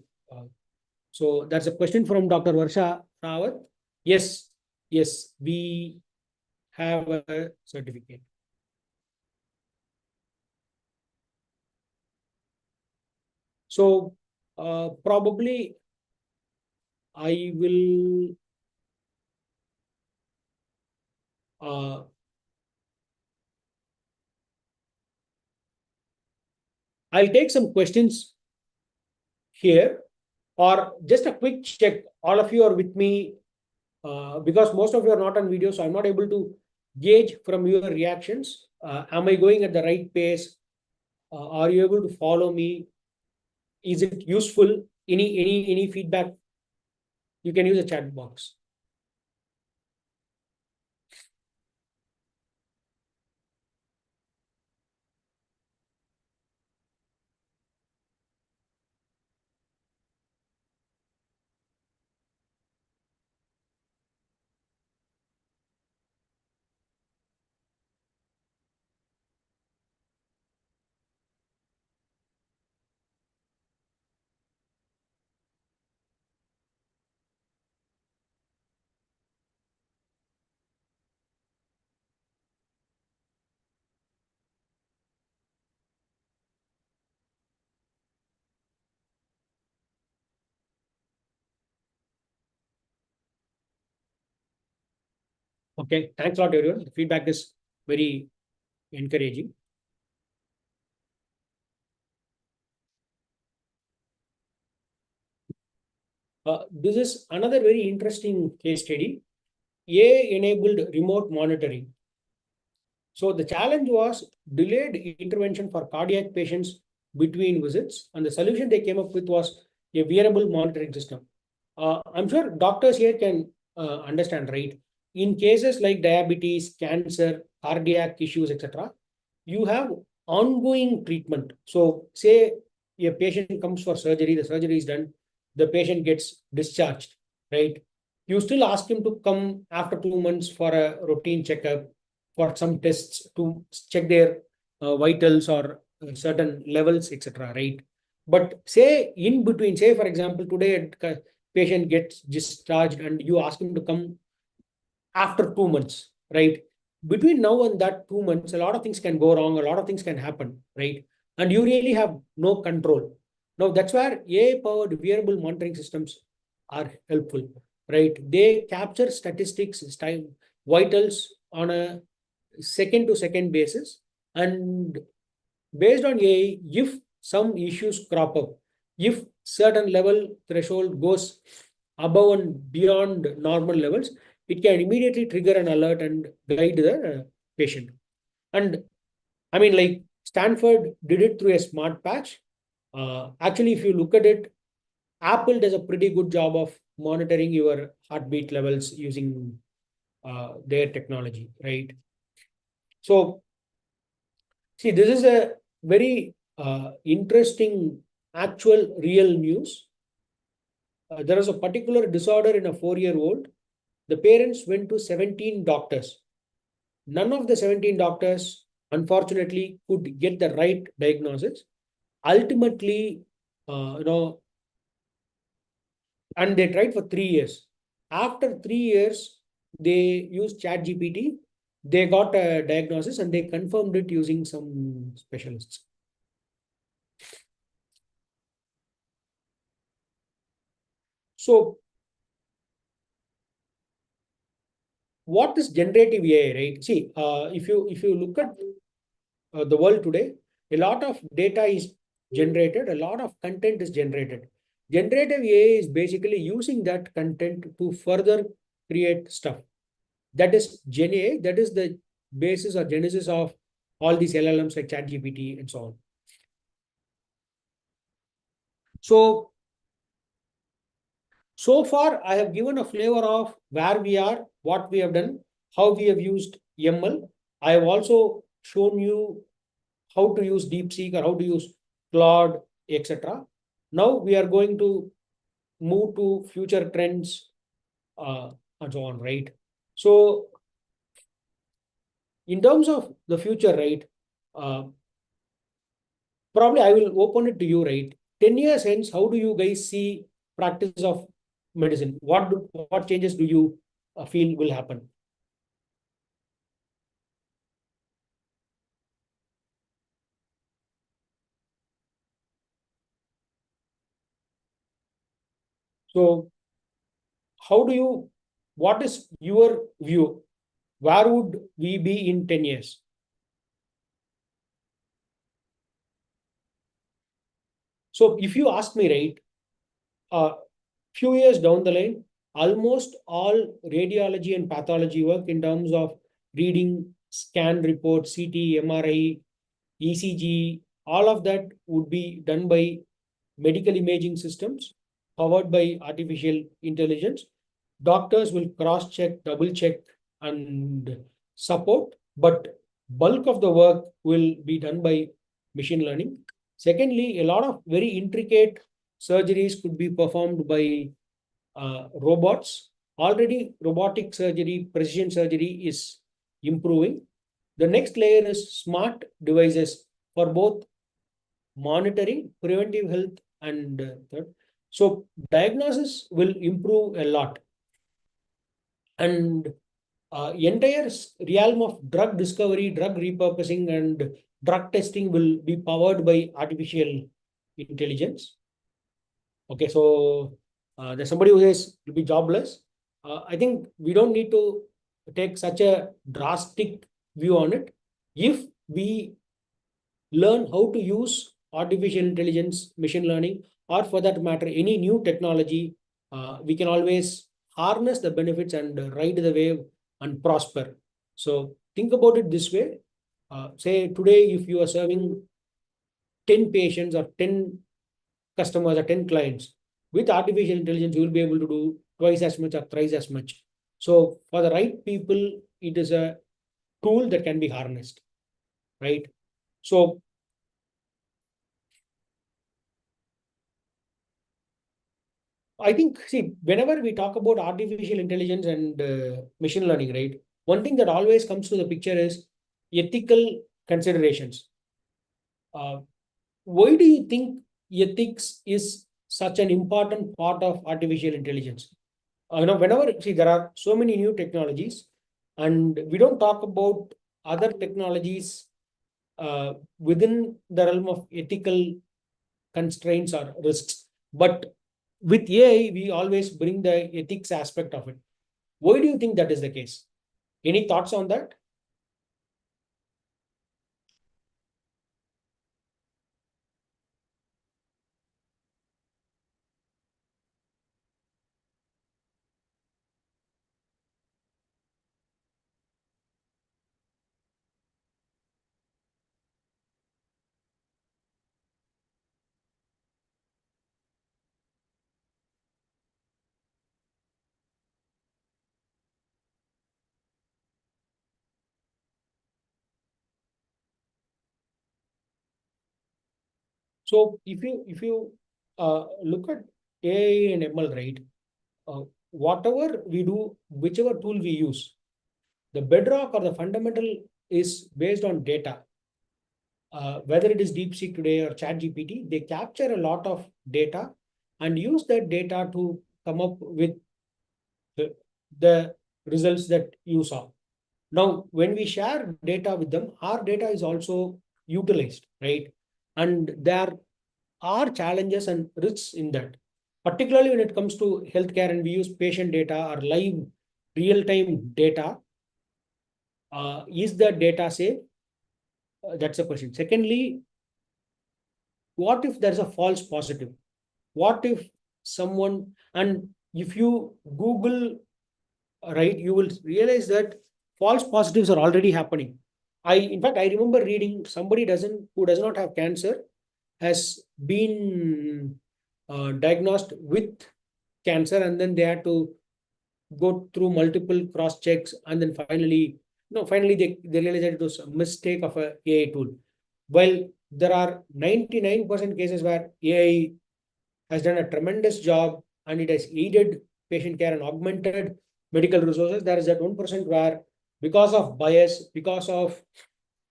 So that's a question from Dr. Varsha Rawat. Yes, we have a certificate. So probably I will I'll take some questions here, or just a quick check. All of you are with me because most of you are not on video, so I'm not able to gauge from your reactions. Am I going at the right pace? Are you able to follow me? Is it useful? Any feedback? You can use a chat box. Okay, thanks a lot, everyone. The feedback is very encouraging. This is another very interesting case study. AI-enabled remote monitoring. So the challenge was delayed intervention for cardiac patients between visits, and the solution they came up with was a wearable monitoring system. I'm sure doctors here can understand, right? In cases like diabetes, cancer, cardiac issues, etc., you have ongoing treatment. So say a patient comes for surgery, the surgery is done, the patient gets discharged, right? You still ask him to come after 2 months for a routine checkup, for some tests to check their vitals or certain levels, etc., right? But say in between, say for example, today patient gets discharged and you ask him to come after 2 months, right? Between now and that 2 months, a lot of things can go wrong, a lot of things can happen, right? And you really have no control. Now that's where AI-powered wearable monitoring systems are helpful, right? They capture statistics, vitals on a second-to-second basis, and based on AI, if some issues crop up, if certain level threshold goes above and beyond normal levels, it can immediately trigger an alert and guide the patient. And I mean, like Stanford did it through a smart patch. Actually, if you look at it, Apple does a pretty good job of monitoring your heartbeat levels using their technology, right? So, see, this is a very interesting actual real news. There was a particular disorder in a 4-year-old. The parents went to 17 doctors. None of the 17 doctors, unfortunately, could get the right diagnosis. Ultimately, and they tried for 3 years. After 3 years, they used ChatGPT. They got a diagnosis and they confirmed it using some specialists. So, what is generative AI, right? See, if you look at the world today, a lot of data is generated, a lot of content is generated. Generative AI is basically using that content to further create stuff. That is Gen AI, that is the basis or genesis of all these LLMs like ChatGPT and so on. So So far, I have given a flavor of where we are, what we have done, how we have used ML. I have also shown you how to use DeepSeek or how to use Claude, etc. Now we are going to move to future trends and so on, right? So in terms of the future, right? Probably I will open it to you, right? 10 years hence, how do you guys see practice of medicine? What changes do you feel will happen? So what is your view? Where would we be in 10 years? So if you ask me, right, few years down the line, almost all radiology and pathology work in terms of reading scan reports, CT, MRI, ECG, all of that would be done by medical imaging systems powered by artificial intelligence. Doctors will cross-check, double-check, and support, but bulk of the work will be done by machine learning. Secondly, a lot of very intricate surgeries could be performed by robots. Already, robotic surgery, precision surgery is improving. The next layer is smart devices for both monitoring, preventive health, and third. So diagnosis will improve a lot. And entire realm of drug discovery, drug repurposing, and drug testing will be powered by artificial intelligence. Okay, so there's somebody who says will be jobless. I think we don't need to take such a drastic view on it. If we learn how to use artificial intelligence, machine learning, or for that matter, any new technology, we can always harness the benefits and ride the wave and prosper. So think about it this way. Say today, if you are serving 10 patients or 10 customers or 10 clients, with artificial intelligence, you will be able to do twice as much or thrice as much. So for the right people, it is a tool that can be harnessed, right? So I think, see, whenever we talk about artificial intelligence and machine learning, right, one thing that always comes to the picture is ethical considerations. Why do you think ethics is such an important part of artificial intelligence? Whenever, see, there are so many new technologies, and we don't talk about other technologies within the realm of ethical constraints or risks. But with AI, we always bring the ethics aspect of it. Why do you think that is the case? Any thoughts on that? So if you look at AI and ML, right, whatever we do, whichever tool we use, the bedrock or the fundamental is based on data. Whether it is DeepSeek today or ChatGPT, they capture a lot of data and use that data to come up with the results that you saw. Now, when we share data with them, our data is also utilized, right? And there are challenges and risks in that, particularly when it comes to healthcare and we use patient data or live real-time data. Is the data safe? That's a question. Secondly, what if there's a false positive? What if someone, and if you Google, right, you will realize that false positives are already happening. In fact, I remember reading somebody who does not have cancer has been diagnosed with cancer, and then they had to go through multiple cross checks, and then finally they realized that it was a mistake of a AI tool. While there are 99% cases where AI has done a tremendous job and it has aided patient care and augmented medical resources, there is that 1% where, because of bias, because of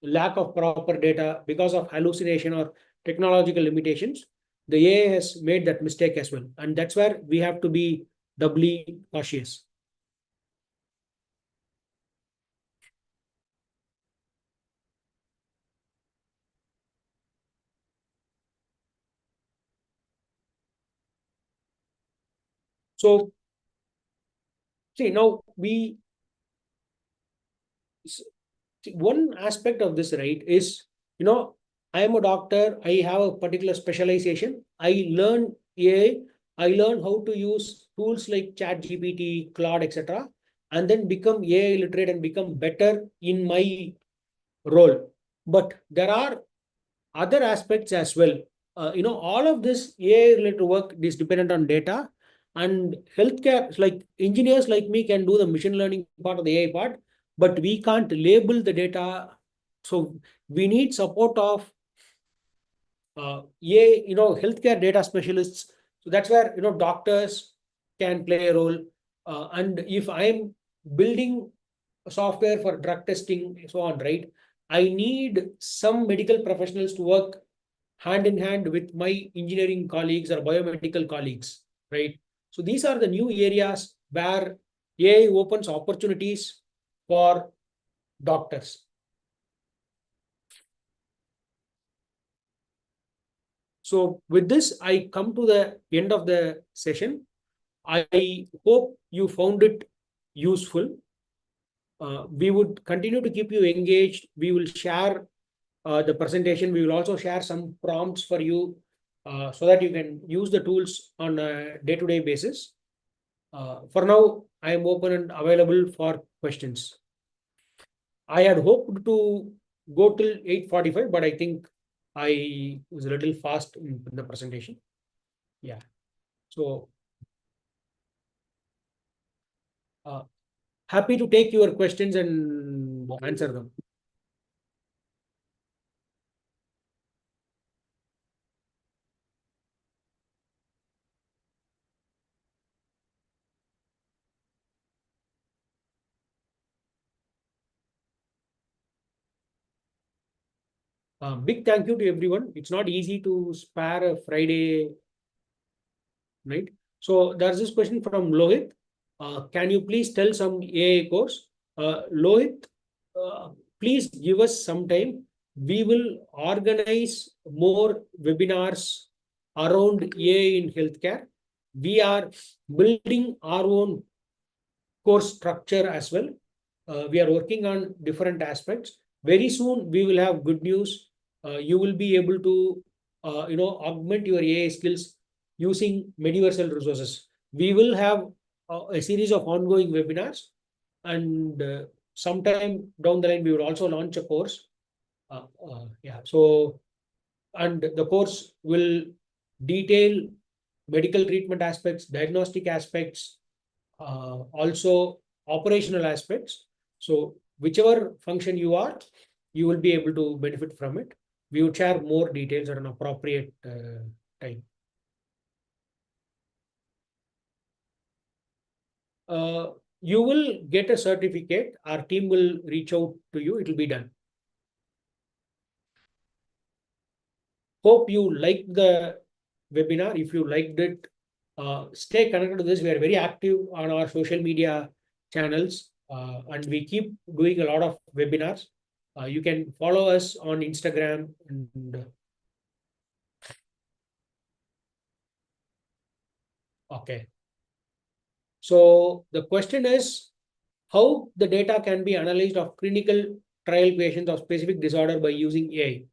lack of proper data, because of hallucination or technological limitations, the AI has made that mistake as well. And that's where we have to be doubly cautious. So, see, now one aspect of this, right, is, I am a doctor, I have a particular specialization, I learn AI, I learn how to use tools like ChatGPT, Claude, etc., and then become AI literate and become better in my role. But there are other aspects as well. All of this AI related work is dependent on data, and healthcare, like engineers like me, can do the machine learning part of the AI part, but we can't label the data. So we need support of AI, healthcare data specialists. So that's where, doctors can play a role. And if I'm building software for drug testing, so on, right, I need some medical professionals to work hand in hand with my engineering colleagues or biomedical colleagues, right? So these are the new areas where AI opens opportunities for doctors. So with this, I come to the end of the session. I hope you found it useful. We would continue to keep you engaged. We will share the presentation. We will also share some prompts for you so that you can use the tools on a day-to-day basis. For now, I am open and available for questions. I had hoped to go till 8:45, but I think I was a little fast in the presentation. Yeah. So happy to take your questions and answer them. Big thank you to everyone. It's not easy to spare a Friday night. So there's this question from Lohit. Can you please tell some AI course? Lohit, please give us some time. We will organize more webinars around AI in healthcare. We are building our own course structure as well. We are working on different aspects. Very soon, we will have good news. You will be able to, augment your AI skills using Mediversal resources. We will have a series of ongoing webinars, and sometime down the line, we will also launch a course. Yeah. So, and the course will detail medical treatment aspects, diagnostic aspects, also operational aspects. So whichever function you are, you will be able to benefit from it. We will share more details at an appropriate time. You will get a certificate. Our team will reach out to you. It will be done. Hope you liked the webinar. If you liked it, stay connected to this. We are very active on our social media channels, and we keep doing a lot of webinars. You can follow us on Instagram and okay. So the question is how the data can be analyzed of clinical trial patients of specific disorder by using AI.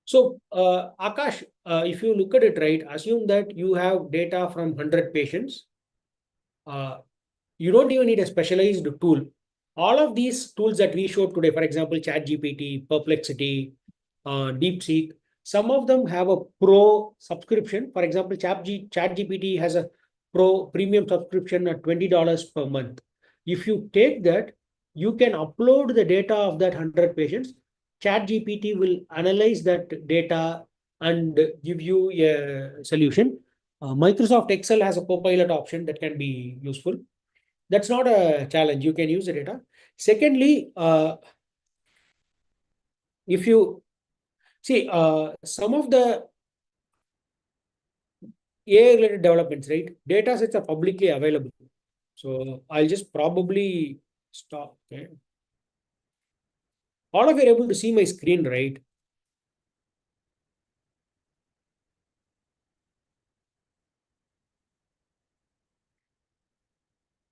So, Akash, if you look at it, right, assume that you have data from 100 patients. You don't even need a specialized tool. all of these tools that we showed today, for example, ChatGPT, Perplexity, DeepSeek, some of them have a pro subscription. For example, ChatGPT has a pro premium subscription at $20 per month. If you take that, you can upload the data of that 100 patients. ChatGPT will analyze that data and give you a solution. Microsoft Excel has a Copilot option that can be useful. That's not a challenge. You can use the data. Secondly, if you see some of the AI related developments, right? Data sets are publicly available. So I'll just probably stop. Okay. All of you are able to see my screen, right?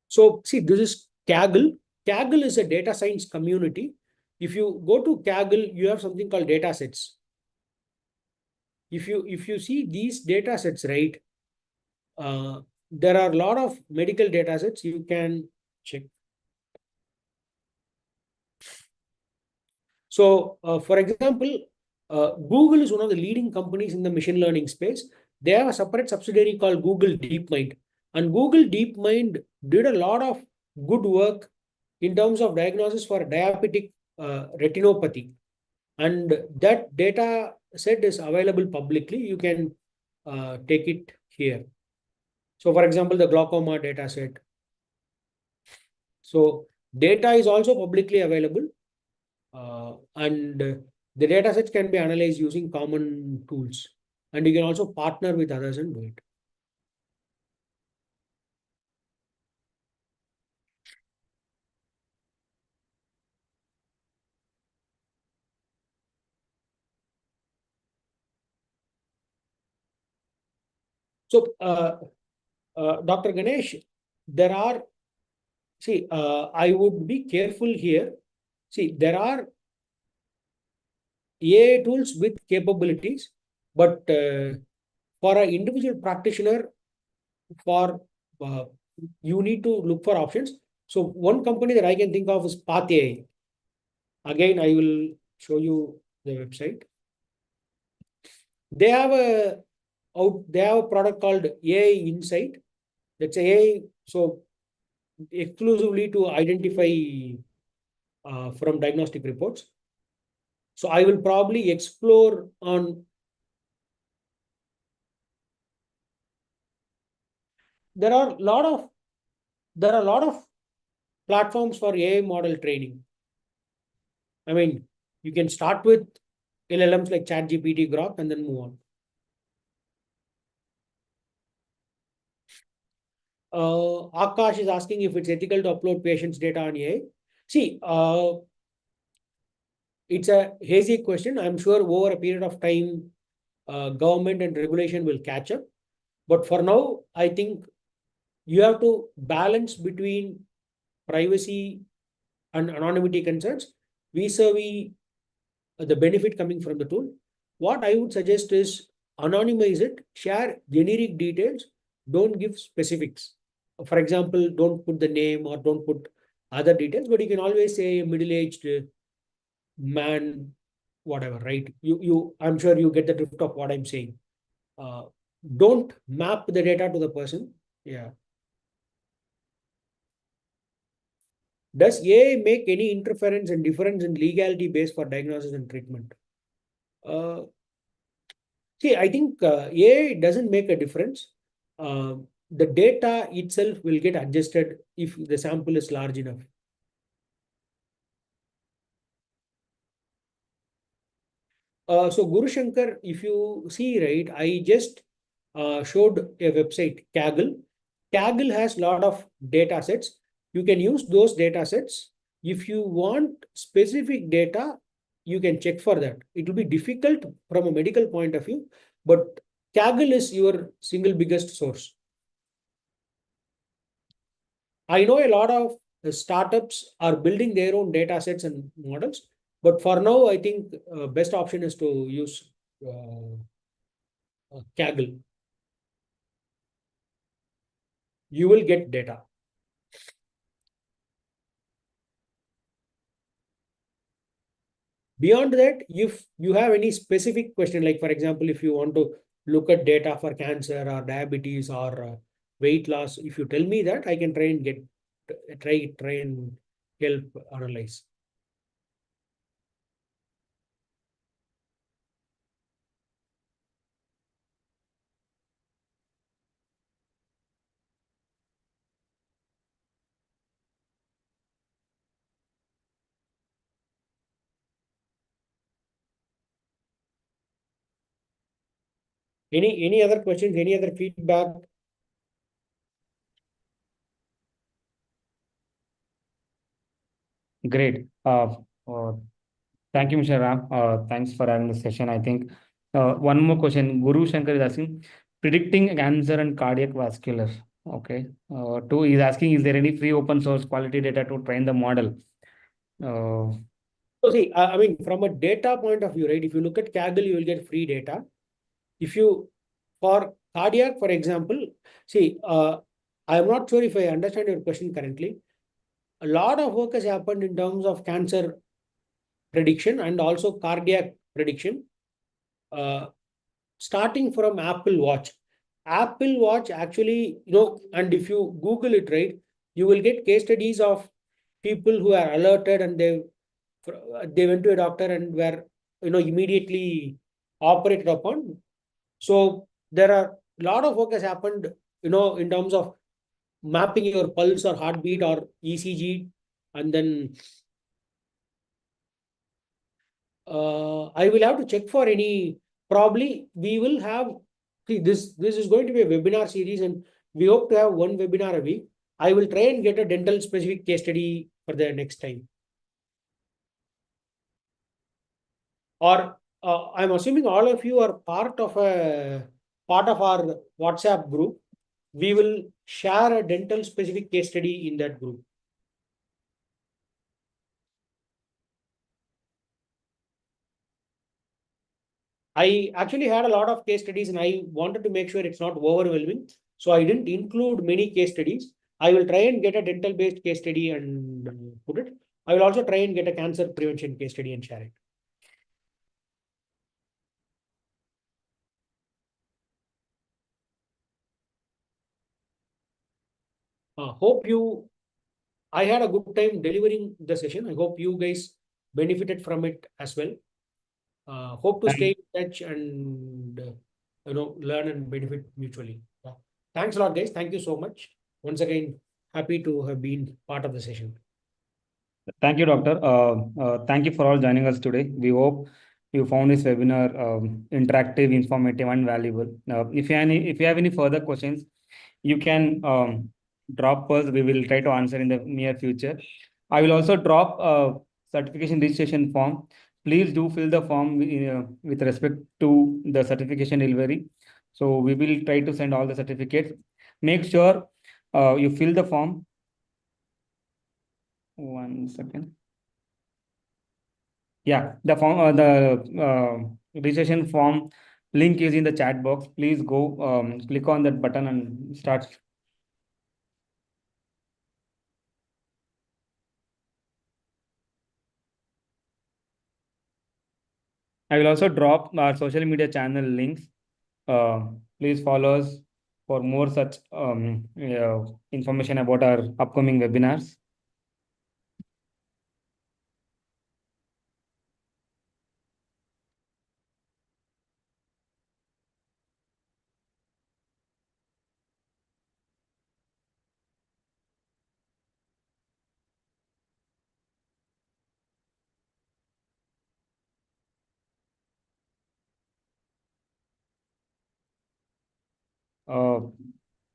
So see, this is Kaggle. Kaggle is a data science community. If you go to Kaggle, you have something called data sets. If you see these data sets, right? There are a lot of medical data sets you can check. So, for example, Google is one of the leading companies in the machine learning space. They have a separate subsidiary called Google DeepMind. And Google DeepMind did a lot of good work in terms of diagnosis for diabetic retinopathy. And that data set is available publicly. You can take it here. So, for example, the glaucoma data set. So, data is also publicly available. And the data sets can be analyzed using common tools. And you can also partner with others and do it. So, Dr. Ganesh, I would be careful here. See, there are AI tools with capabilities, but for an individual practitioner, you need to look for options. So one company that I can think of is Path AI. Again, I will show you the website. They have a product called AI Insight. That's AI, so exclusively to identify from diagnostic reports. So I will probably explore on. There are a lot of platforms for AI model training. I mean, you can start with LLMs like ChatGPT, Grok, and then move on. Akash is asking if it's ethical to upload patients' data on AI. See, it's a hazy question. I'm sure over a period of time, government and regulation will catch up. But for now, I think you have to balance between privacy and anonymity concerns vis-a-vis the benefit coming from the tool. What I would suggest is anonymize it, share generic details, don't give specifics. For example, don't put the name or don't put other details, but you can always say middle-aged man, whatever, right? I'm sure you get the drift of what I'm saying. Don't map the data to the person. Yeah. Does AI make any interference and difference in legality base for diagnosis and treatment? See, I think AI doesn't make a difference. The data itself will get adjusted if the sample is large enough. So Guru Shankar, if you see, right, I just showed a website, Kaggle. Kaggle has a lot of data sets. You can use those data sets. If you want specific data, you can check for that. It will be difficult from a medical point of view, but Kaggle is your single biggest source. I know a lot of startups are building their own data sets and models, but for now, I think best option is to use Kaggle. You will get data. Beyond that, if you have any specific question, like for example, if you want to look at data for cancer or diabetes or weight loss, if you tell me that, I can try and try and help analyze. Any other questions? Any other feedback? Great. Thank you, Mr. Ram. Thanks for having the session. I think one more question. Guru Shankar is asking, predicting cancer and cardiac vascular. Okay. Two is asking, is there any free open source quality data to train the model? So see, I mean, from a data point of view, right? If you look at Kaggle, you will get free data. If you, for cardiac, for example, see, I'm not sure if I understand your question correctly. A lot of work has happened in terms of cancer prediction and also cardiac prediction. Starting from Apple Watch. Apple Watch actually, and if you Google it, right, you will get case studies of people who are alerted and they went to a doctor and were, immediately operated upon. So there are a lot of work has happened, in terms of mapping your pulse or heartbeat or ECG, and then I will have to check for any. Probably we will have. See, this is going to be a webinar series, and we hope to have one webinar a week. I will try and get a dental specific case study for the next time. Or I'm assuming all of you are part of our WhatsApp group. We will share a dental specific case study in that group. I actually had a lot of case studies and I wanted to make sure it's not overwhelming. So I didn't include many case studies. I will try and get a dental based case study and put it. I will also try and get a cancer prevention case study and share it. I had a good time delivering the session. I hope you guys benefited from it as well. Hope to stay in touch and learn and benefit mutually. Yeah. Thanks a lot, guys. Thank you so much. Once again, happy to have been part of the session. Thank you, Doctor. Thank you for all joining us today. We hope you found this webinar interactive, informative, and valuable. If you have any further questions, you can drop us. We will try to answer in the near future. I will also drop a certification registration form. Please do fill the form with respect to the certification delivery. So we will try to send all the certificates. Make sure you fill the form. 1 second. Yeah, the form, the registration form link is in the chat box. Please go click on that button and start. I will also drop our social media channel links. Please follow us for more such information about our upcoming webinars. Uh,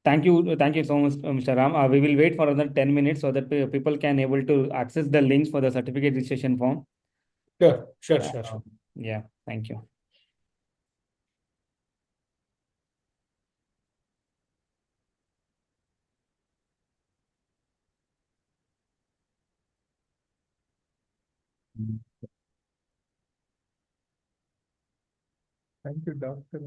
thank you so much, Mr. Ram. We will wait for another 10 minutes so that people can able to access the links for the certificate registration form. Sure. Yeah, thank you. Thank you, Doctor.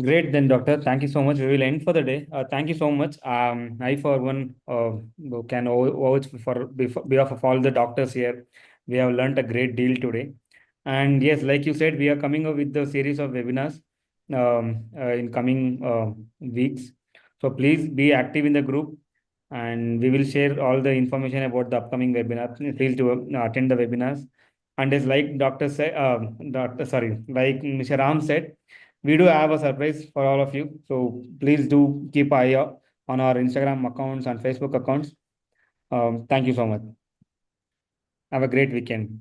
Great, then, doctor. Thank you so much. We will end for the day. Thank you so much. I, for one, can vouch for behalf of all the doctors here. We have learned a great deal today. And yes, like you said, we are coming up with the series of webinars in coming weeks. So please be active in the group, and we will share all the information about the upcoming webinar. Please do attend the webinars. And as like Doctor said, like Mr. Ram said, we do have a surprise for all of you. So please do keep eye out on our Instagram accounts and Facebook accounts. Thank you so much. Have a great weekend.